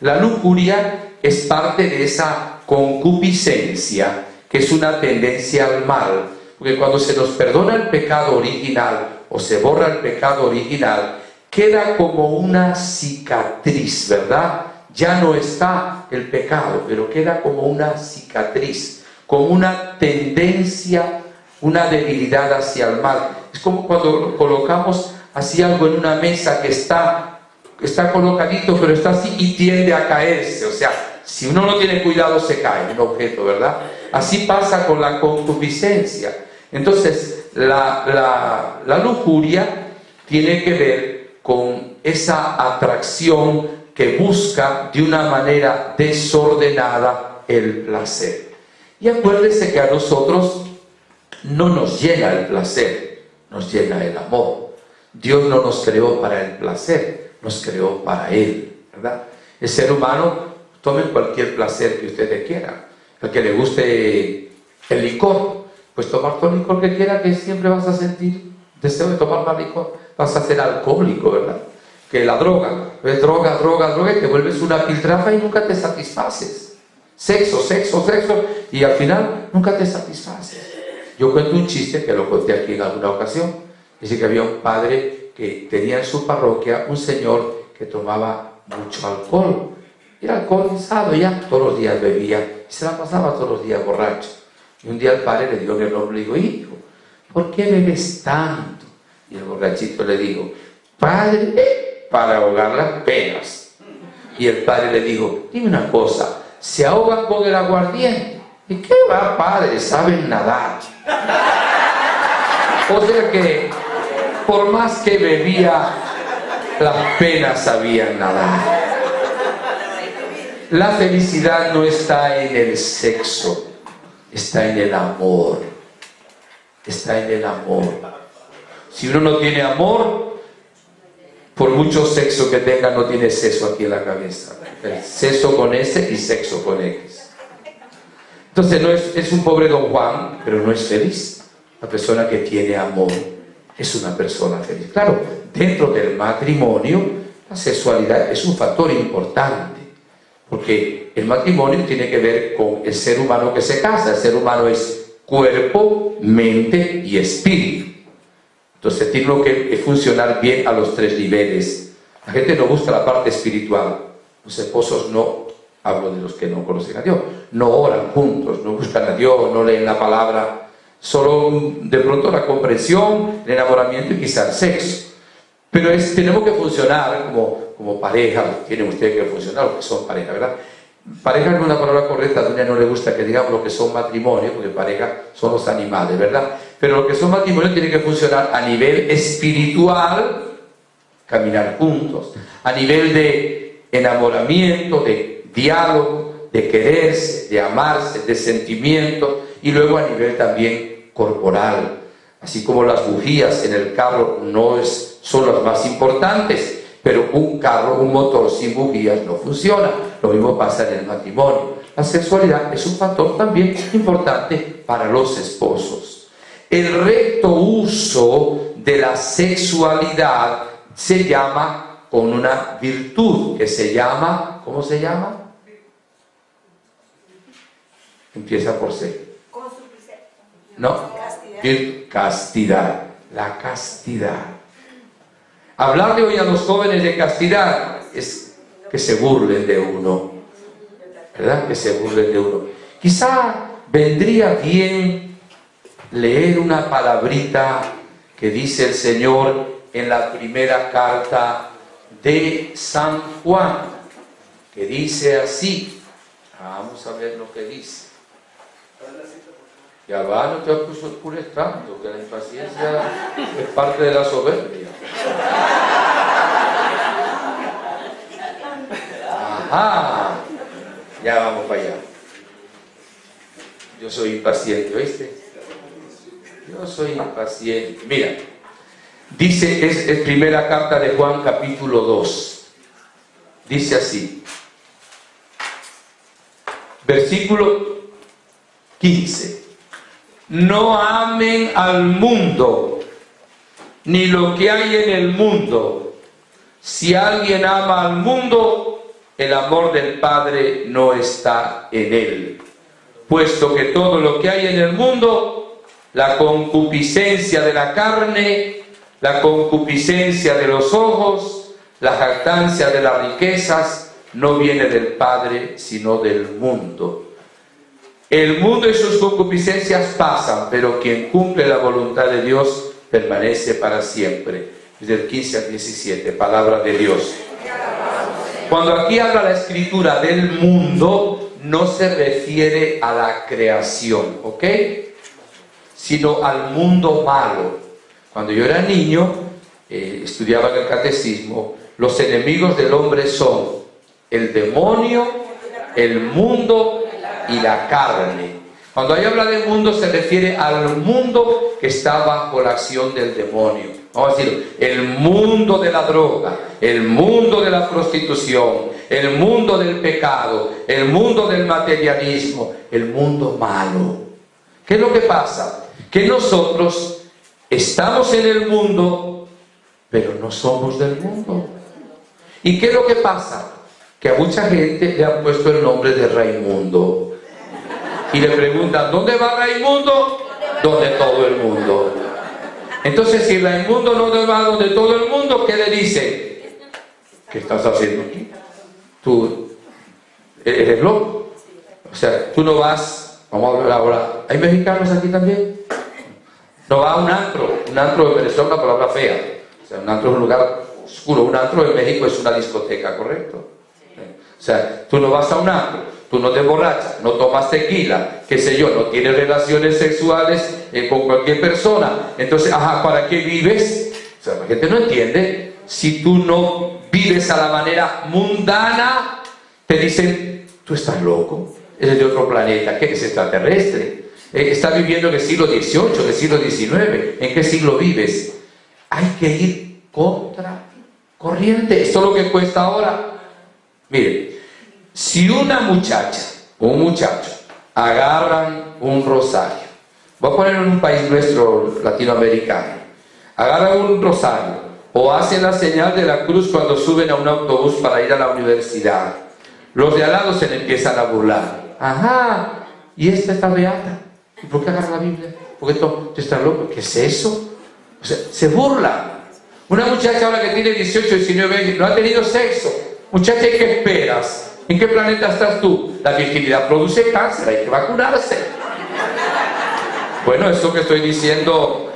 La lujuria es parte de esa concupiscencia, que es una tendencia al mal, porque cuando se nos perdona el pecado original o se borra el pecado original, queda como una cicatriz, ¿verdad? Ya no está el pecado, pero queda como una cicatriz, como una tendencia, una debilidad hacia el mal. Es como cuando colocamos así algo en una mesa que está colocadito, pero está así y tiende a caerse. O sea, si uno no tiene cuidado se cae un objeto, ¿verdad? Así pasa con la concupiscencia. Entonces, la lujuria tiene que ver con esa atracción que busca de una manera desordenada el placer. Y acuérdese que a nosotros no nos llena el placer, nos llena el amor. Dios no nos creó para el placer, nos creó para Él, ¿verdad? El ser humano, tome cualquier placer que ustedes quieran. El que le guste el licor, pues tomar todo el licor que quiera, que siempre vas a sentir deseo de tomar más licor. Vas a ser alcohólico, ¿verdad? Que la droga, ves droga, y te vuelves una piltrafa y nunca te satisfaces. Sexo, y al final nunca te satisfaces. Yo cuento un chiste que lo conté aquí en alguna ocasión. Dice que había un padre que tenía en su parroquia un señor que tomaba mucho alcohol. Era alcoholizado ya, todos los días bebía y se la pasaba todos los días borracho. Y un día el padre le dio en el hombro y le dijo: hijo, ¿por qué bebes tanto? Y el borrachito le dijo: padre, para ahogar las penas. Y el padre le dijo: dime una cosa, ¿se ahogan con el aguardiente? ¿Y qué va, padre? Saben nadar. O sea que, por más que bebía, las penas sabían nadar. La felicidad no está en el sexo, está en el amor. Está en el amor. Si uno no tiene amor, por mucho sexo que tenga, no tiene sexo aquí en la cabeza. El sexo con S y sexo con X. Entonces es un pobre don Juan, pero no es feliz. La persona que tiene amor es una persona feliz. Claro, dentro del matrimonio, la sexualidad es un factor importante, porque el matrimonio tiene que ver con el ser humano que se casa. El ser humano es cuerpo, mente y espíritu. Entonces tiene que funcionar bien a los tres niveles. La gente no busca la parte espiritual. Los esposos no, hablo de los que no conocen a Dios, no oran juntos, no buscan a Dios, no leen la palabra. Solo de pronto la comprensión, el enamoramiento y quizá el sexo. Pero tenemos que funcionar como pareja. Tienen ustedes que funcionar los que son pareja, ¿verdad? Pareja no es una palabra correcta, a Doña no le gusta que digamos lo que son matrimonios, porque pareja son los animales, ¿verdad? Pero lo que son matrimonios tienen que funcionar a nivel espiritual, caminar juntos, a nivel de enamoramiento, de diálogo, de quererse, de amarse, de sentimiento, y luego a nivel también corporal. Así como las bujías en el carro son las más importantes, pero un carro, un motor sin bujías no funciona. Lo mismo pasa en el matrimonio. La sexualidad es un factor también importante para los esposos. El recto uso de la sexualidad se llama con una virtud que se llama, ¿cómo se llama? Empieza por C. No, castidad. La castidad. Hablarle hoy a los jóvenes de castidad es que se burlen de uno, ¿verdad? Que se burlen de uno. Quizá vendría bien leer una palabrita que dice el Señor en la primera carta de San Juan, que dice así. Vamos a ver lo que dice. Ya va, no te apures tanto, que la impaciencia es parte de la soberbia. Ajá, ya vamos para allá. Yo soy impaciente, ¿oíste? Yo soy impaciente. Mira, dice, es primera carta de Juan, capítulo 2. Dice así, versículo 15. No amen al mundo, ni lo que hay en el mundo. Si alguien ama al mundo, el amor del Padre no está en él. Puesto que todo lo que hay en el mundo, la concupiscencia de la carne, la concupiscencia de los ojos, la jactancia de las riquezas, no viene del Padre, sino del mundo. El mundo y sus concupiscencias pasan, pero quien cumple la voluntad de Dios permanece para siempre. Desde el 15 al 17, palabra de Dios. Cuando aquí habla la Escritura del mundo, no se refiere a la creación, ¿ok? Sino al mundo malo. Cuando yo era niño, estudiaba en el catecismo, los enemigos del hombre son el demonio, el mundo y la carne. Cuando ahí habla de mundo se refiere al mundo que está bajo la acción del demonio. Vamos a decir, el mundo de la droga, el mundo de la prostitución, el mundo del pecado, el mundo del materialismo, el mundo malo. ¿Qué es lo que pasa? Que nosotros estamos en el mundo, pero no somos del mundo. ¿Y qué es lo que pasa? Que a mucha gente le han puesto el nombre de Raimundo. Y le preguntan, ¿dónde va Raimundo? Donde todo el mundo. Entonces, si Raimundo no va donde todo el mundo, ¿qué le dicen? ¿Qué estás haciendo aquí? Tú eres loco. O sea, tú no vas, vamos a hablar ahora, ¿hay mexicanos aquí también? No va a un antro en Venezuela es una palabra fea. O sea, un antro es un lugar oscuro, un antro en México es una discoteca, ¿correcto? O sea, tú no vas a un antro, tú no te emborrachas, no tomas tequila, qué sé yo, no tienes relaciones sexuales con cualquier persona. Entonces, ¿para qué vives? O sea, la gente no entiende. Si tú no vives a la manera mundana, te dicen, tú estás loco, eres de otro planeta, ¿qué es extraterrestre? Estás viviendo en el siglo XVIII, en el siglo XIX, ¿en qué siglo vives? Hay que ir contra corriente. Esto es lo que cuesta ahora. Miren, si una muchacha o un muchacho agarran un rosario, voy a poner en un país nuestro latinoamericano, agarran un rosario o hacen la señal de la cruz cuando suben a un autobús para ir a la universidad, los de al lado se le empiezan a burlar. Ajá, y esta está beata. ¿Y por qué agarra la Biblia? ¿Por qué tú estás loco? ¿Qué es eso? O sea, se burla. Una muchacha ahora que tiene 18, 19 años, no ha tenido sexo. Muchacha, ¿qué esperas? ¿En qué planeta estás tú? La virginidad produce cáncer, hay que vacunarse. Bueno, esto que estoy diciendo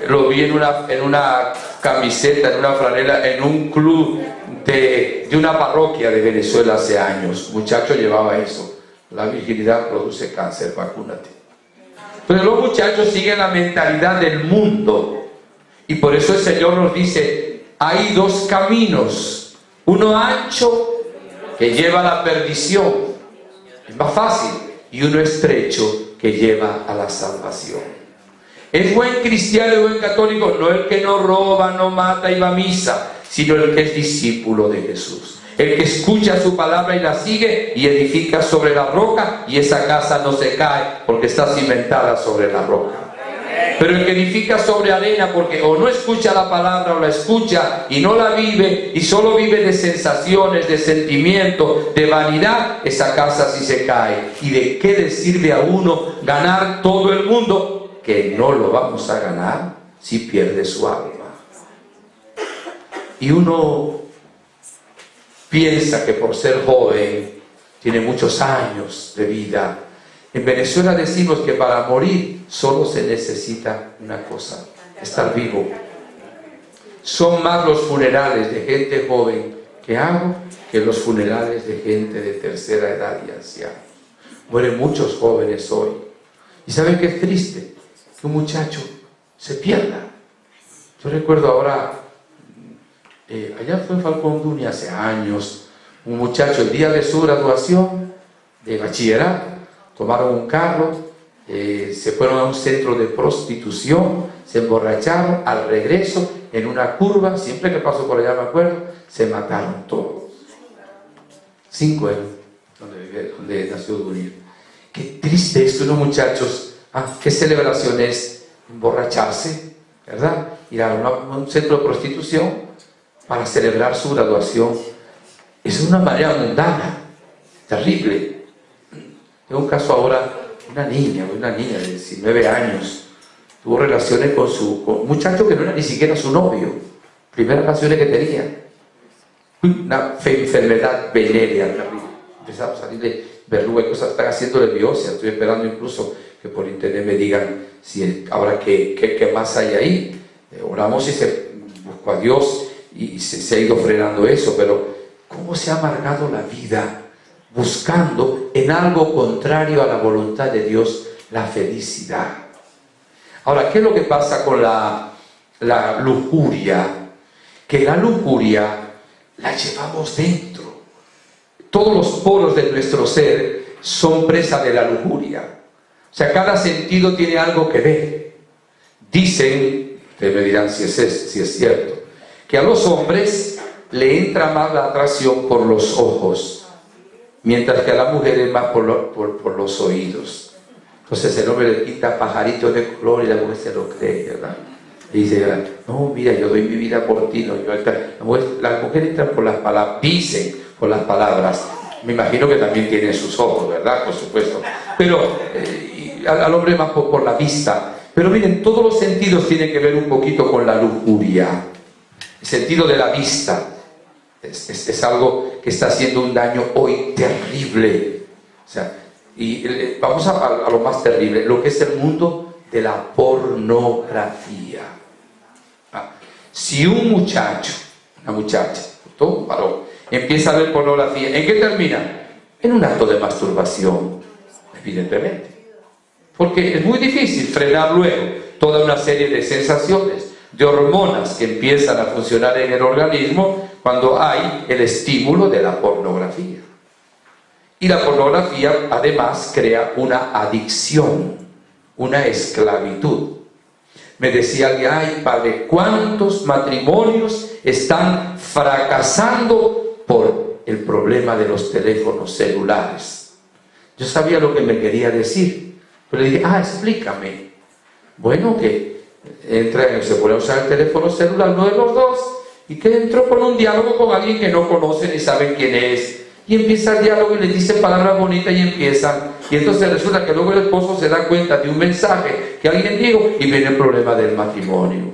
lo vi en una camiseta, en una franela, en un club de una parroquia de Venezuela hace años. Muchacho llevaba eso. La virginidad produce cáncer, vacúnate. Pero los muchachos siguen la mentalidad del mundo. Y por eso el Señor nos dice, hay dos caminos. Uno ancho que lleva a la perdición más fácil, y uno estrecho que lleva a la salvación. Es buen cristiano y buen católico no el que no roba, no mata y va a misa, sino el que es discípulo de Jesús, el que escucha su palabra y la sigue y edifica sobre la roca, y esa casa no se cae porque está cimentada sobre la roca. Pero el que edifica sobre arena, porque o no escucha la palabra o la escucha y no la vive, y solo vive de sensaciones, de sentimientos, de vanidad, esa casa sí se cae. ¿Y de qué le sirve a uno ganar todo el mundo? Que no lo vamos a ganar si pierde su alma. Y uno piensa que por ser joven tiene muchos años de vida. En Venezuela decimos que para morir solo se necesita una cosa: estar vivo. Son más los funerales de gente joven que hago que los funerales de gente de tercera edad y ancianos. Mueren muchos jóvenes hoy. ¿Y saben qué es triste? Que un muchacho se pierda. Yo recuerdo ahora, allá fue en Falcón Duni hace años, un muchacho el día de su graduación de bachillerato, tomaron un carro, se fueron a un centro de prostitución, se emborracharon, al regreso, en una curva, siempre que paso por allá me acuerdo, se mataron todos. 5 años, donde nació Dunier. Qué triste es que unos muchachos, qué celebración es emborracharse, ¿verdad? Ir a un centro de prostitución para celebrar su graduación. Es una manera mundana, terrible. Tengo un caso ahora, una niña de 19 años, tuvo relaciones con un muchacho que no era ni siquiera su novio, primeras relaciones que tenía. Una enfermedad venérea, empezaba a salir de verruga y cosas, están haciéndole biopsia. Estoy esperando incluso que por internet me digan si ahora qué más hay ahí. Oramos y se buscó a Dios y se ha ido frenando eso, pero ¿cómo se ha amargado la vida buscando en algo contrario a la voluntad de Dios la felicidad? Ahora, ¿qué es lo que pasa con la lujuria? Que la lujuria la llevamos dentro. Todos los poros de nuestro ser son presa de la lujuria. O sea, cada sentido tiene algo que ver. Dicen, ustedes me dirán si es cierto, que a los hombres le entra más la atracción por los ojos, mientras que a la mujer es más por los oídos. Entonces el hombre le quita pajaritos de color y la mujer se lo cree, ¿verdad? Y dice, no, mira, yo doy mi vida por ti. No, las mujeres entran por las palabras, dicen por las palabras. Me imagino que también tienen sus ojos, ¿verdad? Por supuesto. Pero al hombre más por la vista. Pero miren, todos los sentidos tienen que ver un poquito con la lujuria. El sentido de la vista es algo que está haciendo un daño hoy terrible. O sea, vamos a lo más terrible, lo que es el mundo de la pornografía. Si un muchacho, una muchacha, todo un varón, empieza a ver pornografía, ¿en qué termina? En un acto de masturbación, evidentemente. Porque es muy difícil frenar luego toda una serie de sensaciones, de hormonas que empiezan a funcionar en el organismo cuando hay el estímulo de la pornografía. Y la pornografía además crea una adicción, una esclavitud. Me decía alguien, ay padre, ¿cuántos matrimonios están fracasando por el problema de los teléfonos celulares? Yo sabía lo que me quería decir, pero le dije, explícame. Bueno, que se pone a usar el teléfono celular, uno de los dos, y que entró por un diálogo con alguien que no conoce ni saben quién es. Y empieza el diálogo y le dicen palabras bonitas y empiezan. Y entonces resulta que luego el esposo se da cuenta de un mensaje que alguien dijo y viene el problema del matrimonio.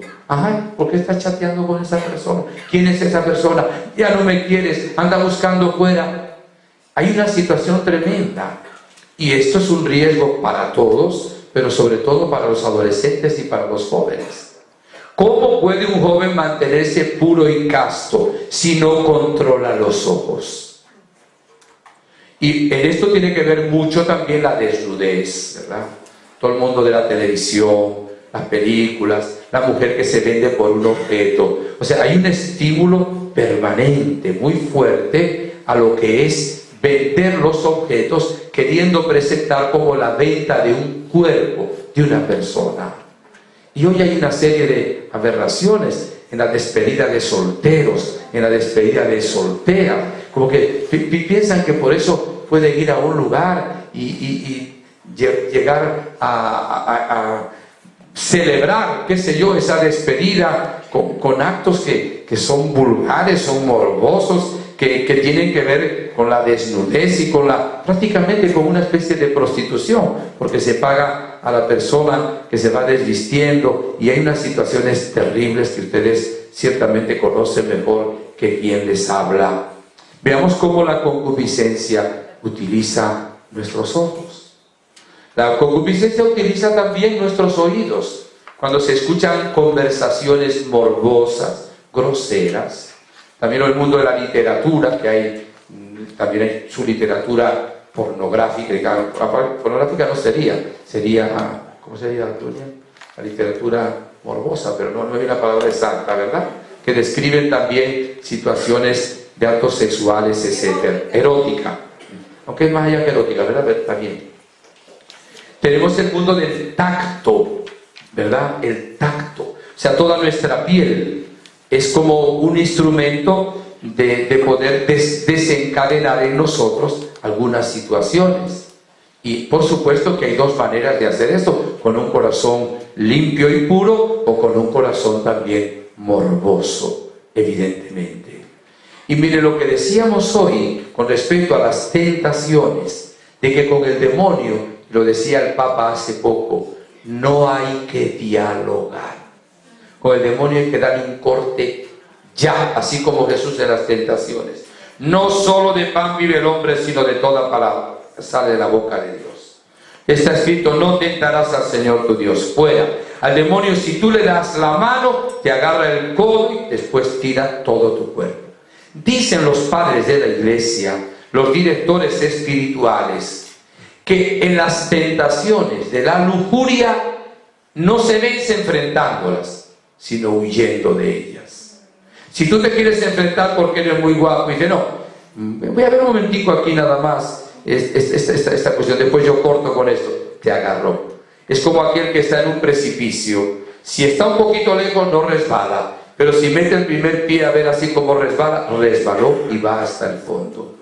¿Por qué estás chateando con esa persona? ¿Quién es esa persona? Ya no me quieres, anda buscando fuera. Hay una situación tremenda. Y esto es un riesgo para todos, pero sobre todo para los adolescentes y para los jóvenes. ¿Cómo puede un joven mantenerse puro y casto si no controla los ojos? Y en esto tiene que ver mucho también la desnudez, ¿verdad? Todo el mundo de la televisión, las películas, la mujer que se vende por un objeto. O sea, hay un estímulo permanente, muy fuerte, a lo que es vender los objetos queriendo presentar como la venta de un cuerpo de una persona. Y hoy hay una serie de aberraciones en la despedida de solteros, en la despedida de solteras, como que piensan que por eso pueden ir a un lugar y llegar a celebrar, qué sé yo, esa despedida con actos que son vulgares, son morbosos, que tienen que ver con la desnudez y prácticamente con una especie de prostitución, porque se paga a la persona que se va desvistiendo, y hay unas situaciones terribles que ustedes ciertamente conocen mejor que quien les habla. Veamos cómo la concupiscencia utiliza nuestros ojos. La concupiscencia utiliza también nuestros oídos. Cuando se escuchan conversaciones morbosas, groseras, también en el mundo de la literatura, que también hay su literatura pornográfica. Pornográfica no sería, ¿cómo sería, Antonia? La literatura morbosa, pero no hay una palabra exacta, ¿verdad? Que describen también situaciones de actos sexuales, etc. Erótica, aunque es más allá que erótica, ¿verdad? Pero también tenemos el mundo del tacto, ¿verdad? El tacto, o sea, toda nuestra piel es como un instrumento de poder desencadenar en nosotros algunas situaciones. Y por supuesto que hay dos maneras de hacer esto: con un corazón limpio y puro, o con un corazón también morboso, evidentemente. Y mire lo que decíamos hoy con respecto a las tentaciones, de que con el demonio, lo decía el Papa hace poco, no hay que dialogar. Con el demonio hay que darle un corte ya, así como Jesús en las tentaciones. No solo de pan vive el hombre, sino de toda palabra que sale de la boca de Dios. Está escrito: no tentarás al Señor tu Dios. Fuera. Al demonio, si tú le das la mano, te agarra el codo y después tira todo tu cuerpo. Dicen los padres de la iglesia, los directores espirituales, que en las tentaciones de la lujuria no se vence enfrentándolas, sino huyendo de ellas. Si tú te quieres enfrentar porque eres muy guapo y dices: no, voy a ver un momentico aquí nada más esta cuestión, después yo corto con esto, te agarró. Es como aquel que está en un precipicio. Si está un poquito lejos no resbala, pero si mete el primer pie a ver así como resbaló y va hasta el fondo.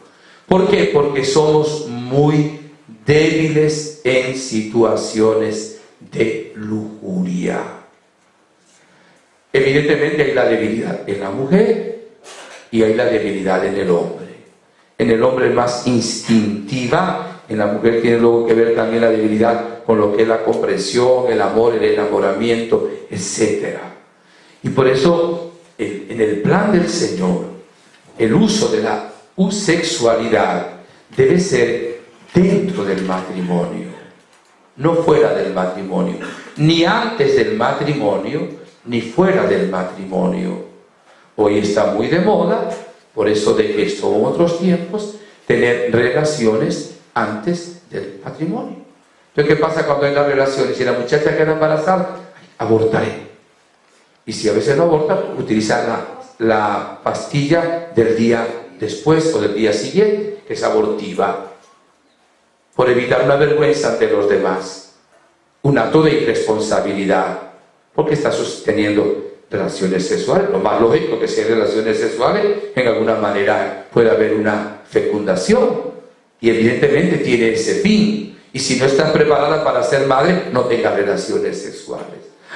¿Por qué? Porque somos muy débiles en situaciones de lujuria. Evidentemente hay la debilidad en la mujer y hay la debilidad en el hombre. En el hombre es más instintiva, en la mujer tiene luego que ver también la debilidad con lo que es la comprensión, el amor, el enamoramiento, etc. Y por eso en el plan del Señor, el uso de la sexualidad debe ser dentro del matrimonio, no fuera del matrimonio, ni antes del matrimonio, ni fuera del matrimonio. Hoy está muy de moda, por eso de que son otros tiempos, tener relaciones antes del matrimonio. Entonces, ¿qué pasa cuando hay las relaciones? Si la muchacha queda embarazada, abortaré. Y si a veces no aborta, utilizar la pastilla del día después o del día siguiente, que es abortiva, por evitar una vergüenza ante los demás, un acto de irresponsabilidad, porque está sosteniendo relaciones sexuales. Lo más lógico que si hay relaciones sexuales, en alguna manera puede haber una fecundación, y evidentemente tiene ese fin. Y si no estás preparada para ser madre, no tengas relaciones sexuales.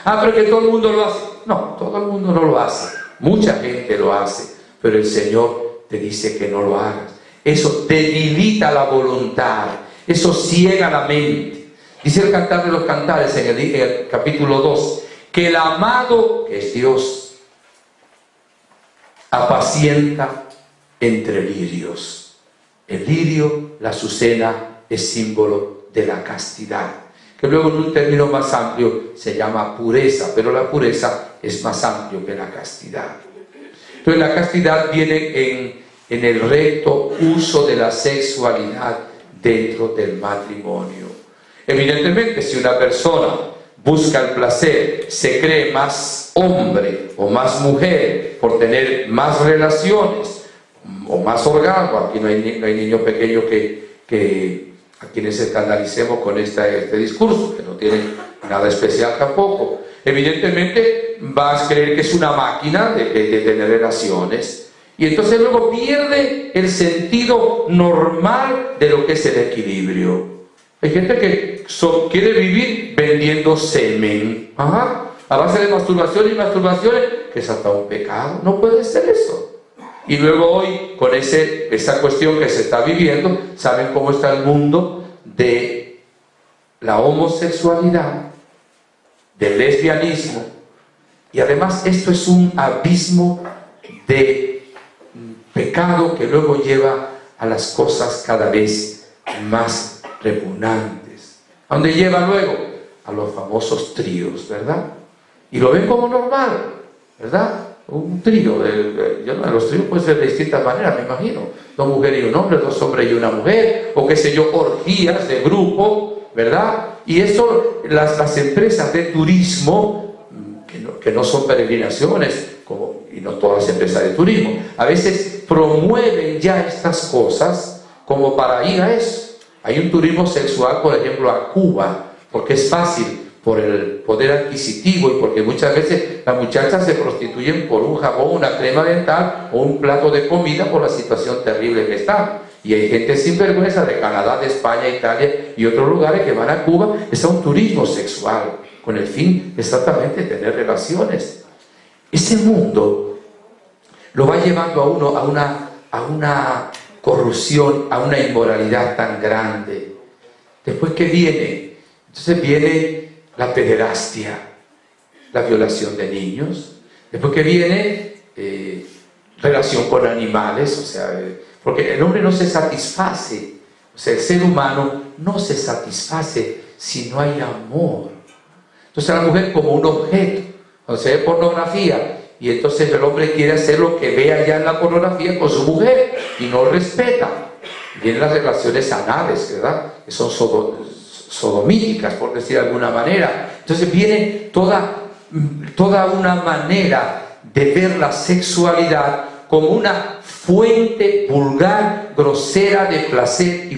Pero que todo el mundo lo hace. No, todo el mundo no lo hace. Mucha gente lo hace, pero el Señor te dice que no lo hagas. Eso debilita la voluntad, eso ciega la mente. Dice el Cantar de los Cantares en el capítulo 2, que el amado, que es Dios, apacienta entre lirios. El lirio, la azucena, es símbolo de la castidad, que luego en un término más amplio se llama pureza, pero la pureza es más amplio que la castidad. Entonces la castidad viene en el recto uso de la sexualidad dentro del matrimonio. Evidentemente, si una persona busca el placer, se cree más hombre o más mujer por tener más relaciones, o más orgasmo. Aquí no hay niños pequeños que a quienes escandalicemos con este discurso, que no tienen nada especial tampoco. Evidentemente vas a creer que es una máquina de tener relaciones, y entonces luego pierde el sentido normal de lo que es el equilibrio. Hay gente que quiere vivir vendiendo semen, a base de masturbación y masturbaciones, que es hasta un pecado. No puede ser eso. Y luego hoy, con esa cuestión que se está viviendo, ¿saben cómo está el mundo de la homosexualidad, del lesbianismo? Y además esto es un abismo de pecado que luego lleva a las cosas cada vez más repugnantes. ¿A dónde lleva luego? A los famosos tríos, ¿verdad? Y lo ven como normal, ¿verdad? Un trío, los tríos pueden ser de distintas maneras, me imagino. 2 mujeres y un hombre, 2 hombres y una mujer, o qué sé yo, orgías de grupo, ¿verdad? Y esto, las empresas de turismo, que no son peregrinaciones, y no todas las empresas de turismo, a veces promueven ya estas cosas como para ir a eso. Hay un turismo sexual, por ejemplo, a Cuba, porque es fácil, por el poder adquisitivo, y porque muchas veces las muchachas se prostituyen por un jabón, una crema dental o un plato de comida, por la situación terrible que está. Y hay gente sinvergüenza de Canadá, de España, Italia y otros lugares que van a Cuba. Es un turismo sexual con el fin exactamente de tener relaciones. Ese mundo lo va llevando a uno a una corrupción, a una inmoralidad tan grande. Después, ¿qué viene? Entonces viene la pederastia, la violación de niños. Después que viene relación con animales, o sea, porque el hombre no se satisface, o sea, el ser humano no se satisface si no hay amor. Entonces la mujer como un objeto, o sea, pornografía, y entonces el hombre quiere hacer lo que ve allá en la pornografía con su mujer y no respeta. Vienen las relaciones anales, ¿verdad? Que son sodomíticas, por decir de alguna manera. Entonces viene toda una manera de ver la sexualidad como una fuente vulgar, grosera de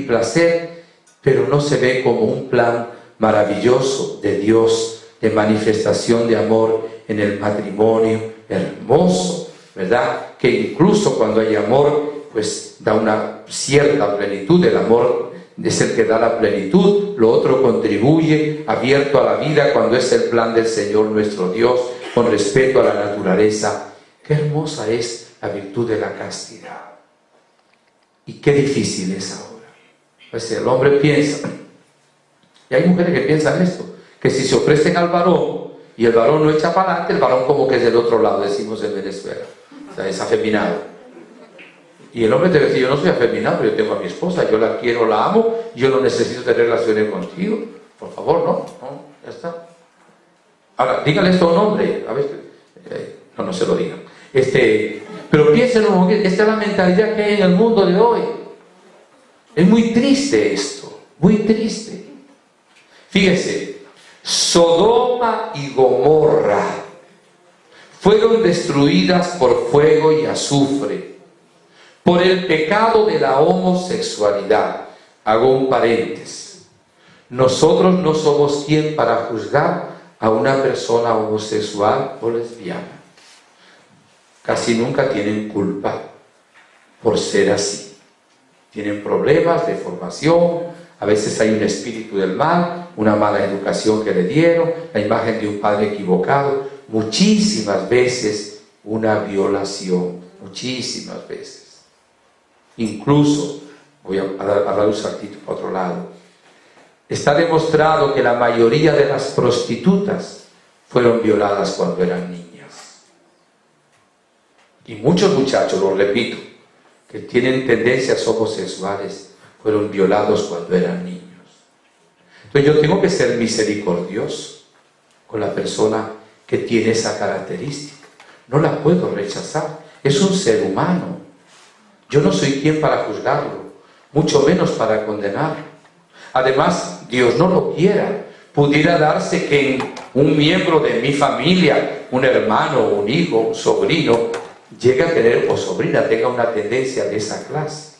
placer, pero no se ve como un plan maravilloso de Dios, de manifestación de amor en el matrimonio, hermoso, ¿verdad? Que incluso cuando hay amor, pues da una cierta plenitud. El amor es el que da la plenitud, lo otro contribuye, abierto a la vida cuando es el plan del Señor nuestro Dios, con respeto a la naturaleza. Qué hermosa es la virtud de la castidad. Y qué difícil es ahora. Pues el hombre piensa, y hay mujeres que piensan esto, que si se ofrecen al varón y el varón no echa para adelante, el varón como que es del otro lado, decimos en Venezuela, o sea, es afeminado. Y el hombre te dice, yo no soy afeminado, yo tengo a mi esposa, yo la quiero, la amo, yo no necesito tener relaciones contigo, por favor, no, ya está. Ahora, dígale esto a un hombre, a ver, no se lo digan. Pero piensen, esta es la mentalidad que hay en el mundo de hoy. Es muy triste esto, muy triste. Fíjense, Sodoma y Gomorra fueron destruidas por fuego y azufre, por el pecado de la homosexualidad. Hago un paréntesis. Nosotros no somos quien para juzgar a una persona homosexual o lesbiana. Casi nunca tienen culpa por ser así. Tienen problemas de formación, a veces hay un espíritu del mal, una mala educación que le dieron, la imagen de un padre equivocado, muchísimas veces una violación, muchísimas veces. Incluso, voy a dar un saltito para otro lado, está demostrado que la mayoría de las prostitutas fueron violadas cuando eran niñas. Y muchos muchachos, lo repito, que tienen tendencias homosexuales, fueron violados cuando eran niños. Entonces yo tengo que ser misericordioso con la persona que tiene esa característica. No la puedo rechazar. Es un ser humano. Yo no soy quien para juzgarlo, mucho menos para condenarlo. Además, Dios no lo quiera. Pudiera darse que un miembro de mi familia, un hermano, un hijo, un sobrino, llegue a tener, o sobrina tenga una tendencia de esa clase.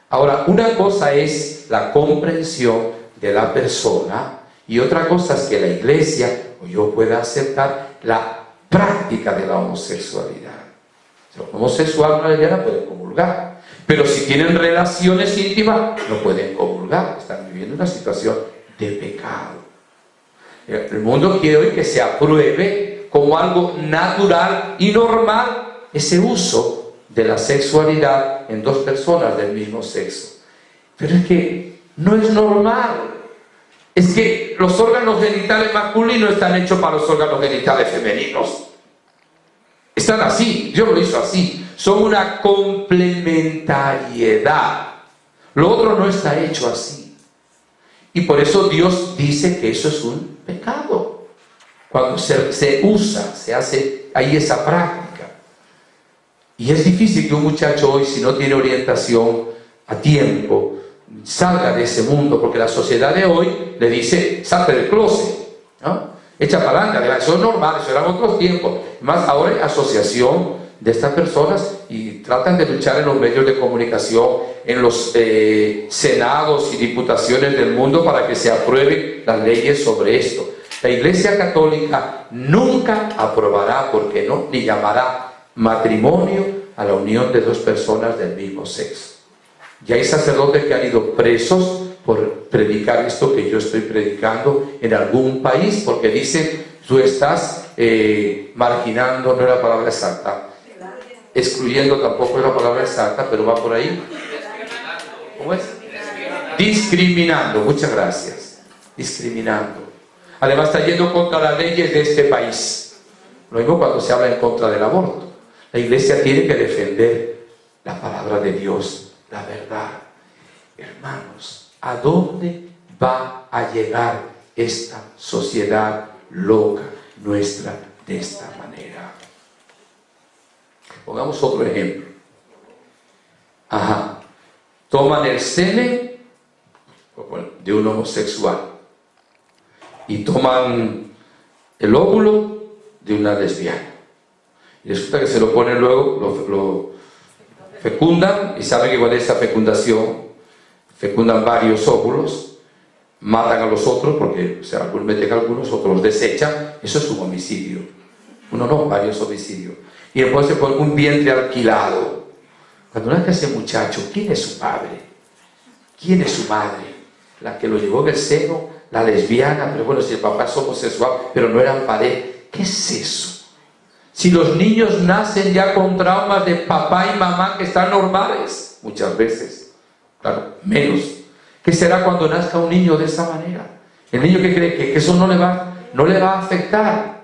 Ahora, una cosa es la comprensión de la persona y otra cosa es que la iglesia o yo pueda aceptar la práctica de la homosexualidad. Si los homosexuales no lesbianas pueden comulgar, pero si tienen relaciones íntimas no pueden comulgar, están viviendo una situación de pecado. El mundo quiere hoy que se apruebe como algo natural y normal ese uso de la sexualidad en dos personas del mismo sexo. Pero es que no es normal. Es que los órganos genitales masculinos están hechos para los órganos genitales femeninos. Están así, Dios lo hizo así. Son una complementariedad. Lo otro no está hecho así. Y por eso Dios dice que eso es un pecado. Cuando se usa, se hace ahí esa práctica. Y es difícil que un muchacho hoy, si no tiene orientación a tiempo, salga de ese mundo, porque la sociedad de hoy le dice, salte del closet, ¿no? Echa para adelante, eso es normal, eso eran otros tiempos. Más ahora hay asociación de estas personas y tratan de luchar en los medios de comunicación, en los senados y diputaciones del mundo para que se aprueben las leyes sobre esto. La Iglesia Católica nunca aprobará, porque no, ni llamará matrimonio a la unión de dos personas del mismo sexo. Ya hay sacerdotes que han ido presos por predicar esto que yo estoy predicando en algún país, porque dicen, tú estás marginando, no es la palabra exacta, excluyendo tampoco es la palabra exacta, pero va por ahí. ¿Cómo es? Discriminando, muchas gracias. Discriminando. Además está yendo contra las leyes de este país. Lo mismo cuando se habla en contra del aborto. La iglesia tiene que defender la palabra de Dios, la verdad. Hermanos, ¿a dónde va a llegar esta sociedad loca nuestra de esta manera? Pongamos otro ejemplo. Toman el semen de un homosexual y toman el óvulo de una lesbiana. Y resulta que se lo ponen luego, lo fecundan, y saben que con esa fecundación fecundan varios óvulos, matan a los otros, porque algunos meten a algunos, otros los desechan. Eso es un homicidio. Uno no, varios homicidios. Y después se pone un vientre alquilado. Cuando nace ese muchacho, ¿quién es su padre? ¿Quién es su madre? La que lo llevó en el seno, la lesbiana, pero bueno, si el papá es homosexual, pero no eran pareja. ¿Qué es eso? Si los niños nacen ya con traumas de papá y mamá que están normales, muchas veces, claro, menos. ¿Qué será cuando nazca un niño de esa manera? El niño que cree que eso no le va a afectar.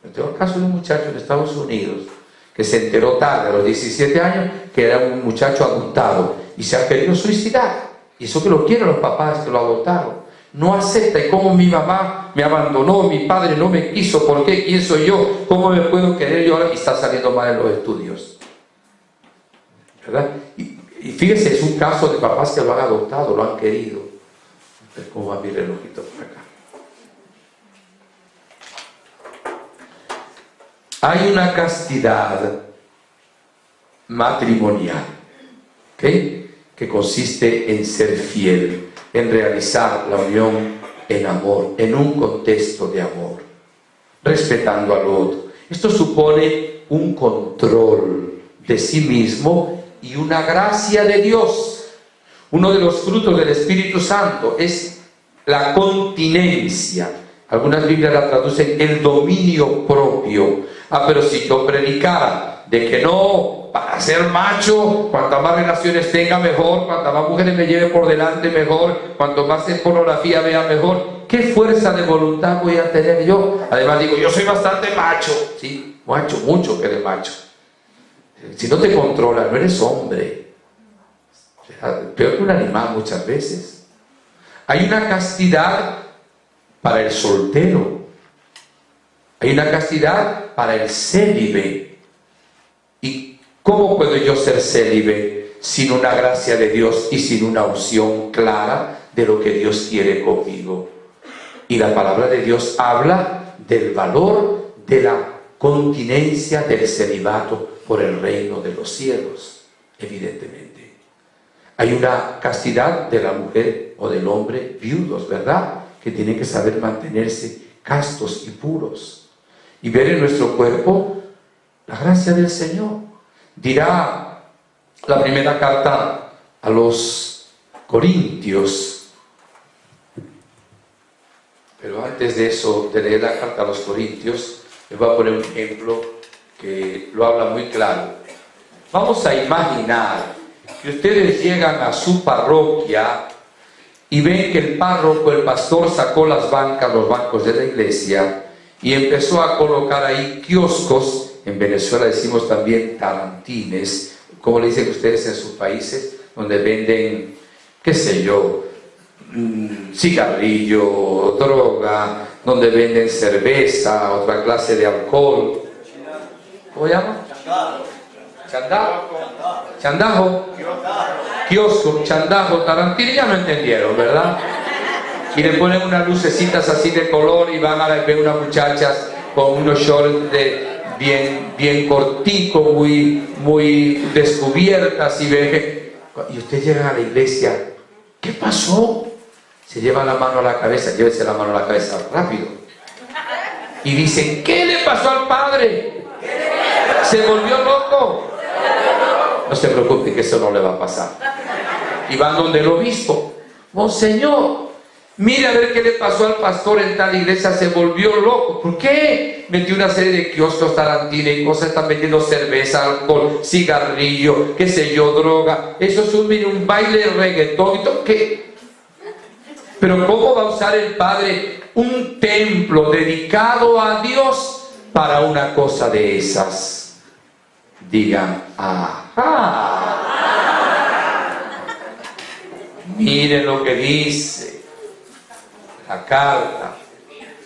Yo tengo el caso de un muchacho en Estados Unidos que se enteró tarde, a los 17 años, que era un muchacho adoptado y se ha querido suicidar. Y eso que lo quieren los papás que lo adoptaron. No acepta, y como mi mamá me abandonó, mi padre no me quiso, ¿por qué? ¿Quién soy yo? ¿Cómo me puedo querer yo ahora? Y está saliendo mal en los estudios, ¿verdad? Y fíjese, es un caso de papás que lo han adoptado, lo han querido. ¿Cómo va mi relojito por acá? Hay una castidad matrimonial, ¿ok?, que consiste en ser fiel, en realizar la unión en amor, en un contexto de amor, respetando al otro. Esto supone un control de sí mismo y una gracia de Dios. Uno de los frutos del Espíritu Santo es la continencia. Algunas Biblias la traducen el dominio propio. Pero si yo predicara de que no, para ser macho, cuantas más relaciones tenga mejor, cuantas más mujeres me lleve por delante mejor, cuanto más en pornografía vea mejor, ¿qué fuerza de voluntad voy a tener yo? Además digo, yo soy bastante macho. Sí, macho, mucho que eres macho. Si no te controlas, no eres hombre. Peor que un animal muchas veces. Hay una castidad para el soltero. Hay una castidad para el célibe. ¿Y cómo puedo yo ser célibe sin una gracia de Dios y sin una opción clara de lo que Dios quiere conmigo? Y la palabra de Dios habla del valor de la continencia del celibato por el reino de los cielos, evidentemente. Hay una castidad de la mujer o del hombre viudos, ¿verdad? Que tienen que saber mantenerse castos y puros. Y ver en nuestro cuerpo la gracia del Señor. Dirá la primera carta a los Corintios. Pero antes de eso, de leer la carta a los Corintios, les voy a poner un ejemplo que lo habla muy claro. Vamos a imaginar que ustedes llegan a su parroquia y ven que el párroco, el pastor, sacó las bancas, los bancos de la iglesia y empezó a colocar ahí kioscos. En Venezuela decimos también tarantines, como le dicen ustedes en sus países, donde venden, qué sé yo, cigarrillo, droga, donde venden cerveza, otra clase de alcohol. ¿Cómo se llama? Chandajo, kiosco, chandajo, tarantino, ya no entendieron, ¿verdad? Y le ponen unas lucecitas así de color y van a ver unas muchachas con unos shorts bien corticos, muy descubiertas y usted llega a la iglesia, ¿qué pasó? Se lleva la mano a la cabeza, llévese la mano a la cabeza rápido. Y dicen, ¿qué le pasó al padre? ¿Se volvió loco? No se preocupe que eso no le va a pasar. Y van donde el obispo. Monseñor, mire a ver qué le pasó al pastor en tal iglesia, se volvió loco. ¿Por qué? Metió una serie de kioscos, tarantines y cosas, están vendiendo cerveza, alcohol, cigarrillo, qué sé yo, droga. Eso es un baile de reggaetón y todo. ¿Qué? Pero ¿cómo va a usar el padre un templo dedicado a Dios para una cosa de esas? Digan, ajá. Miren lo que dice la carta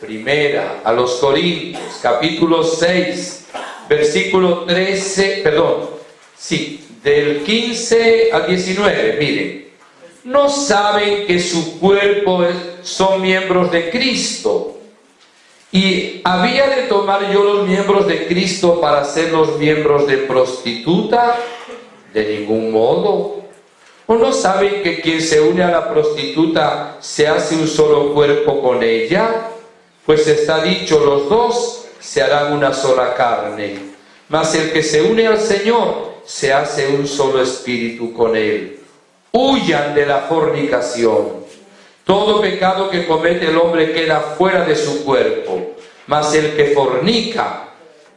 primera a los Corintios, capítulo 6, versículo 13, del 15 al 19, miren. ¿No saben que su cuerpo son miembros de Cristo? ¿Y había de tomar yo los miembros de Cristo para ser los miembros de prostituta? De ningún modo. ¿O no saben que quien se une a la prostituta se hace un solo cuerpo con ella? Pues está dicho, los dos se harán una sola carne. Mas el que se une al Señor se hace un solo espíritu con él. Huyan de la fornicación. Todo pecado que comete el hombre queda fuera de su cuerpo, mas el que fornica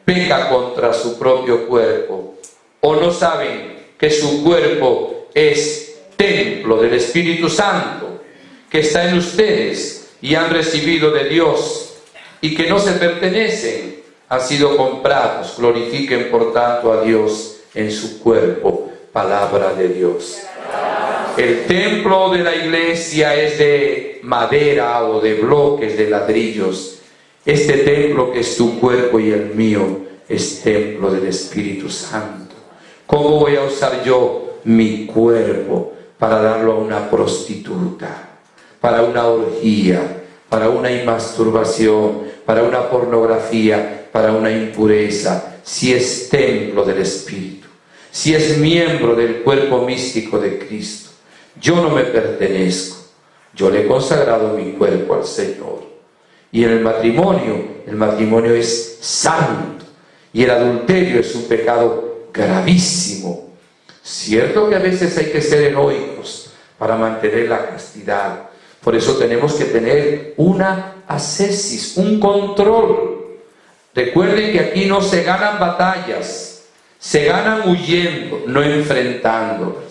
peca contra su propio cuerpo. ¿O no saben que su cuerpo es templo del Espíritu Santo, que está en ustedes y han recibido de Dios, y que no se pertenecen, han sido comprados? Glorifiquen por tanto a Dios en su cuerpo. Palabra de Dios. El templo de la iglesia es de madera o de bloques de ladrillos. Este templo que es tu cuerpo y el mío es templo del Espíritu Santo. ¿Cómo voy a usar yo mi cuerpo para darlo a una prostituta, para una orgía, para una masturbación, para una pornografía, para una impureza, si es templo del Espíritu, si es miembro del cuerpo místico de Cristo? Yo no me pertenezco, yo le he consagrado mi cuerpo al Señor. Y en el matrimonio es santo, y el adulterio es un pecado gravísimo. Cierto que a veces hay que ser heroicos para mantener la castidad. Por eso tenemos que tener una ascesis, un control. Recuerden que aquí no se ganan batallas, se ganan huyendo, no enfrentándolas.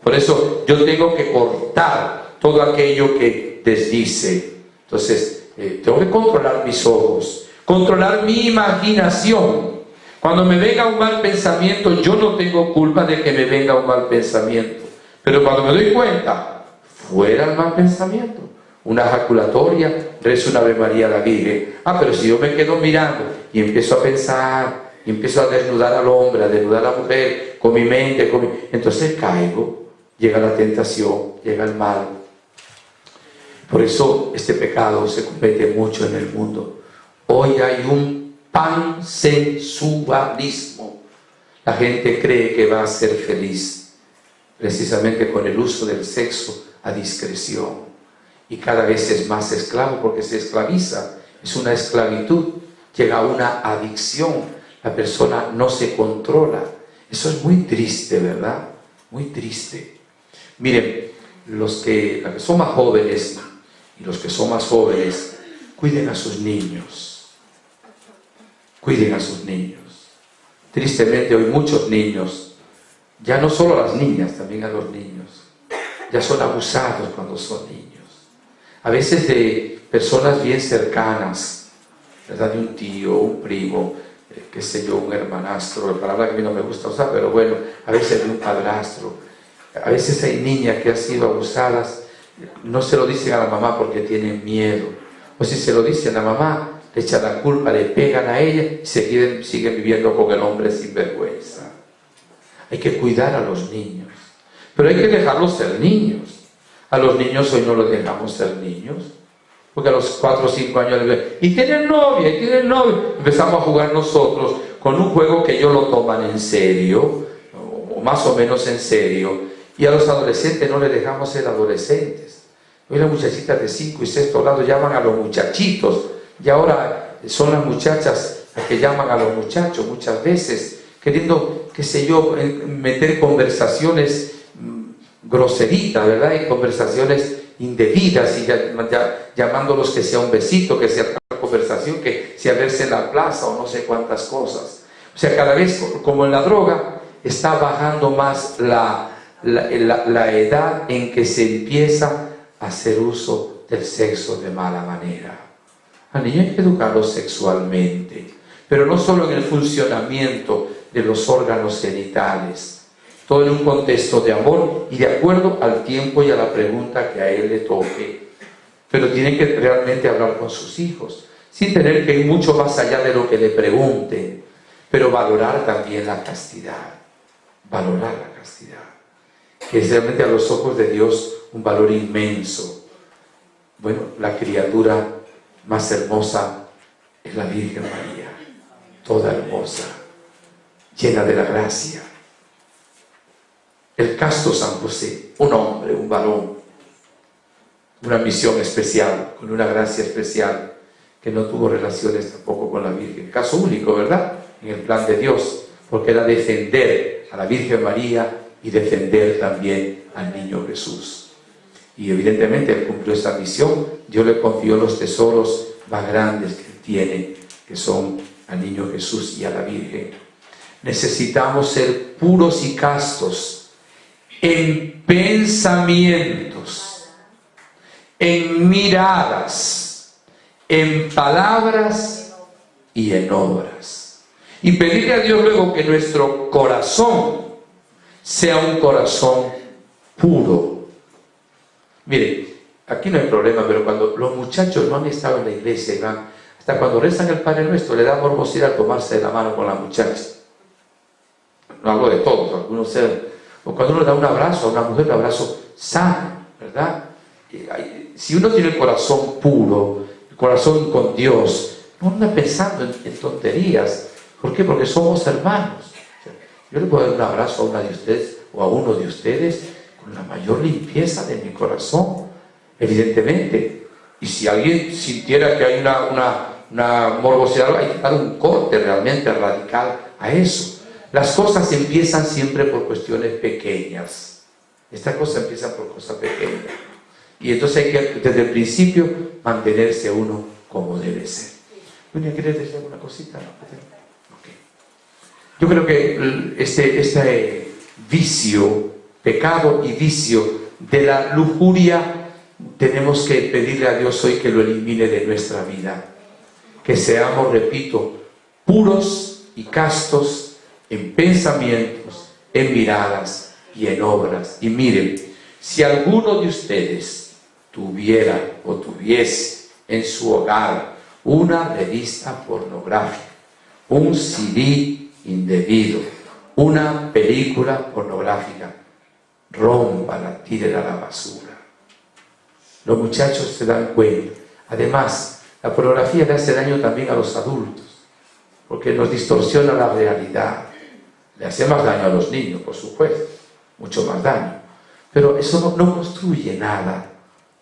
Por eso yo tengo que cortar todo aquello que desdice. Entonces, tengo que controlar mis ojos, controlar mi imaginación. Cuando me venga un mal pensamiento, yo no tengo culpa de que me venga un mal pensamiento. Pero cuando me doy cuenta, fuera el mal pensamiento. Una ejaculatoria, rezo una Ave María a la Virgen. Pero si yo me quedo mirando y empiezo a pensar, y empiezo a desnudar al hombre, a desnudar a la mujer, con mi mente, entonces caigo. Llega la tentación, llega el mal. Por eso este pecado se comete mucho en el mundo. Hoy hay un pansensualismo. La gente cree que va a ser feliz precisamente con el uso del sexo a discreción. Y cada vez es más esclavo porque se esclaviza. Es una esclavitud. Llega a una adicción. La persona no se controla. Eso es muy triste, ¿verdad? Muy triste. Miren, los que son más jóvenes y los que son más jóvenes, cuiden a sus niños. Cuiden a sus niños. Tristemente hoy muchos niños, ya no solo a las niñas, también a los niños, ya son abusados cuando son niños. A veces de personas bien cercanas, ¿verdad? De un tío, un primo, qué sé yo, un hermanastro, la palabra que a mí no me gusta usar, pero bueno, a veces de un padrastro. A veces hay niñas que han sido abusadas, no se lo dicen a la mamá porque tienen miedo. O si se lo dicen a la mamá, le echan la culpa, le pegan a ella y siguen viviendo con el hombre sin vergüenza. Hay que cuidar a los niños, pero hay que dejarlos ser niños. A los niños hoy no los dejamos ser niños, porque a los 4 o 5 años y tienen novia, y tienen novio. Empezamos a jugar nosotros con un juego que ellos lo toman en serio, o más o menos en serio, y a los adolescentes no les dejamos ser adolescentes. Hoy las muchachitas de 5 y 6 grado llaman a los muchachitos, y ahora son las muchachas las que llaman a los muchachos muchas veces, queriendo, qué sé yo, meter conversaciones groseritas, ¿verdad? Y conversaciones indebidas, y llamándolos que sea un besito, que sea una conversación, que sea verse en la plaza o no sé cuántas cosas. O sea, cada vez, como en la droga, está bajando más la edad en que se empieza a hacer uso del sexo de mala manera. Al niño hay que educarlo sexualmente, pero no solo en el funcionamiento de los órganos genitales, todo en un contexto de amor y de acuerdo al tiempo y a la pregunta que a él le toque. Pero tiene que realmente hablar con sus hijos, sin tener que ir mucho más allá de lo que le pregunten, pero valorar también la castidad, valorar la castidad, que es realmente a los ojos de Dios un valor inmenso. Bueno, la criatura más hermosa es la Virgen María, toda hermosa, llena de la gracia. El casto San José, un hombre, un varón, una misión especial, con una gracia especial, que no tuvo relaciones tampoco con la Virgen. Caso único, ¿verdad? En el plan de Dios, porque era defender a la Virgen María y defender también al niño Jesús. Y evidentemente él cumplió esa misión. Dios le confió los tesoros más grandes que tiene, que son al niño Jesús y a la Virgen. Necesitamos ser puros y castos en pensamientos, en miradas, en palabras y en obras. Y pedirle a Dios luego que nuestro corazón sea un corazón puro. Mire, aquí no hay problema, pero cuando los muchachos no han estado en la iglesia y van, hasta cuando rezan el Padre Nuestro, le da morbosidad tomarse de la mano con la muchacha. No hablo de todos, algunos sean. O cuando uno le da un abrazo a una mujer, un abrazo sano, ¿verdad? Si uno tiene el corazón puro, el corazón con Dios, no anda pensando en tonterías. ¿Por qué? Porque somos hermanos. Yo le puedo dar un abrazo a una de ustedes o a uno de ustedes con la mayor limpieza de mi corazón, evidentemente. Y si alguien sintiera que hay una morbosidad, hay que dar un corte realmente radical a eso. Las cosas empiezan siempre por cuestiones pequeñas. Estas cosas empiezan por cosas pequeñas. Y entonces hay que, desde el principio, mantenerse uno como debe ser. ¿Quieres decir alguna cosita? Okay. Yo creo que este vicio, pecado y vicio de la lujuria, tenemos que pedirle a Dios hoy que lo elimine de nuestra vida. Que seamos, repito, puros y castos en pensamientos, en miradas y en obras. Y miren, si alguno de ustedes tuviera o tuviese en su hogar una revista pornográfica, un CD indebido, una película pornográfica, rómpala, tírela a la basura. Los muchachos se dan cuenta. Además, la pornografía le hace daño también a los adultos, porque nos distorsiona la realidad. Le hace más daño a los niños, por supuesto, mucho más daño. Pero eso no construye nada,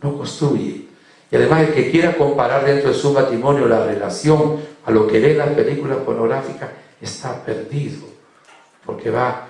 no construye. Y además el que quiera comparar dentro de su matrimonio la relación a lo que ve en las películas pornográficas está perdido, porque va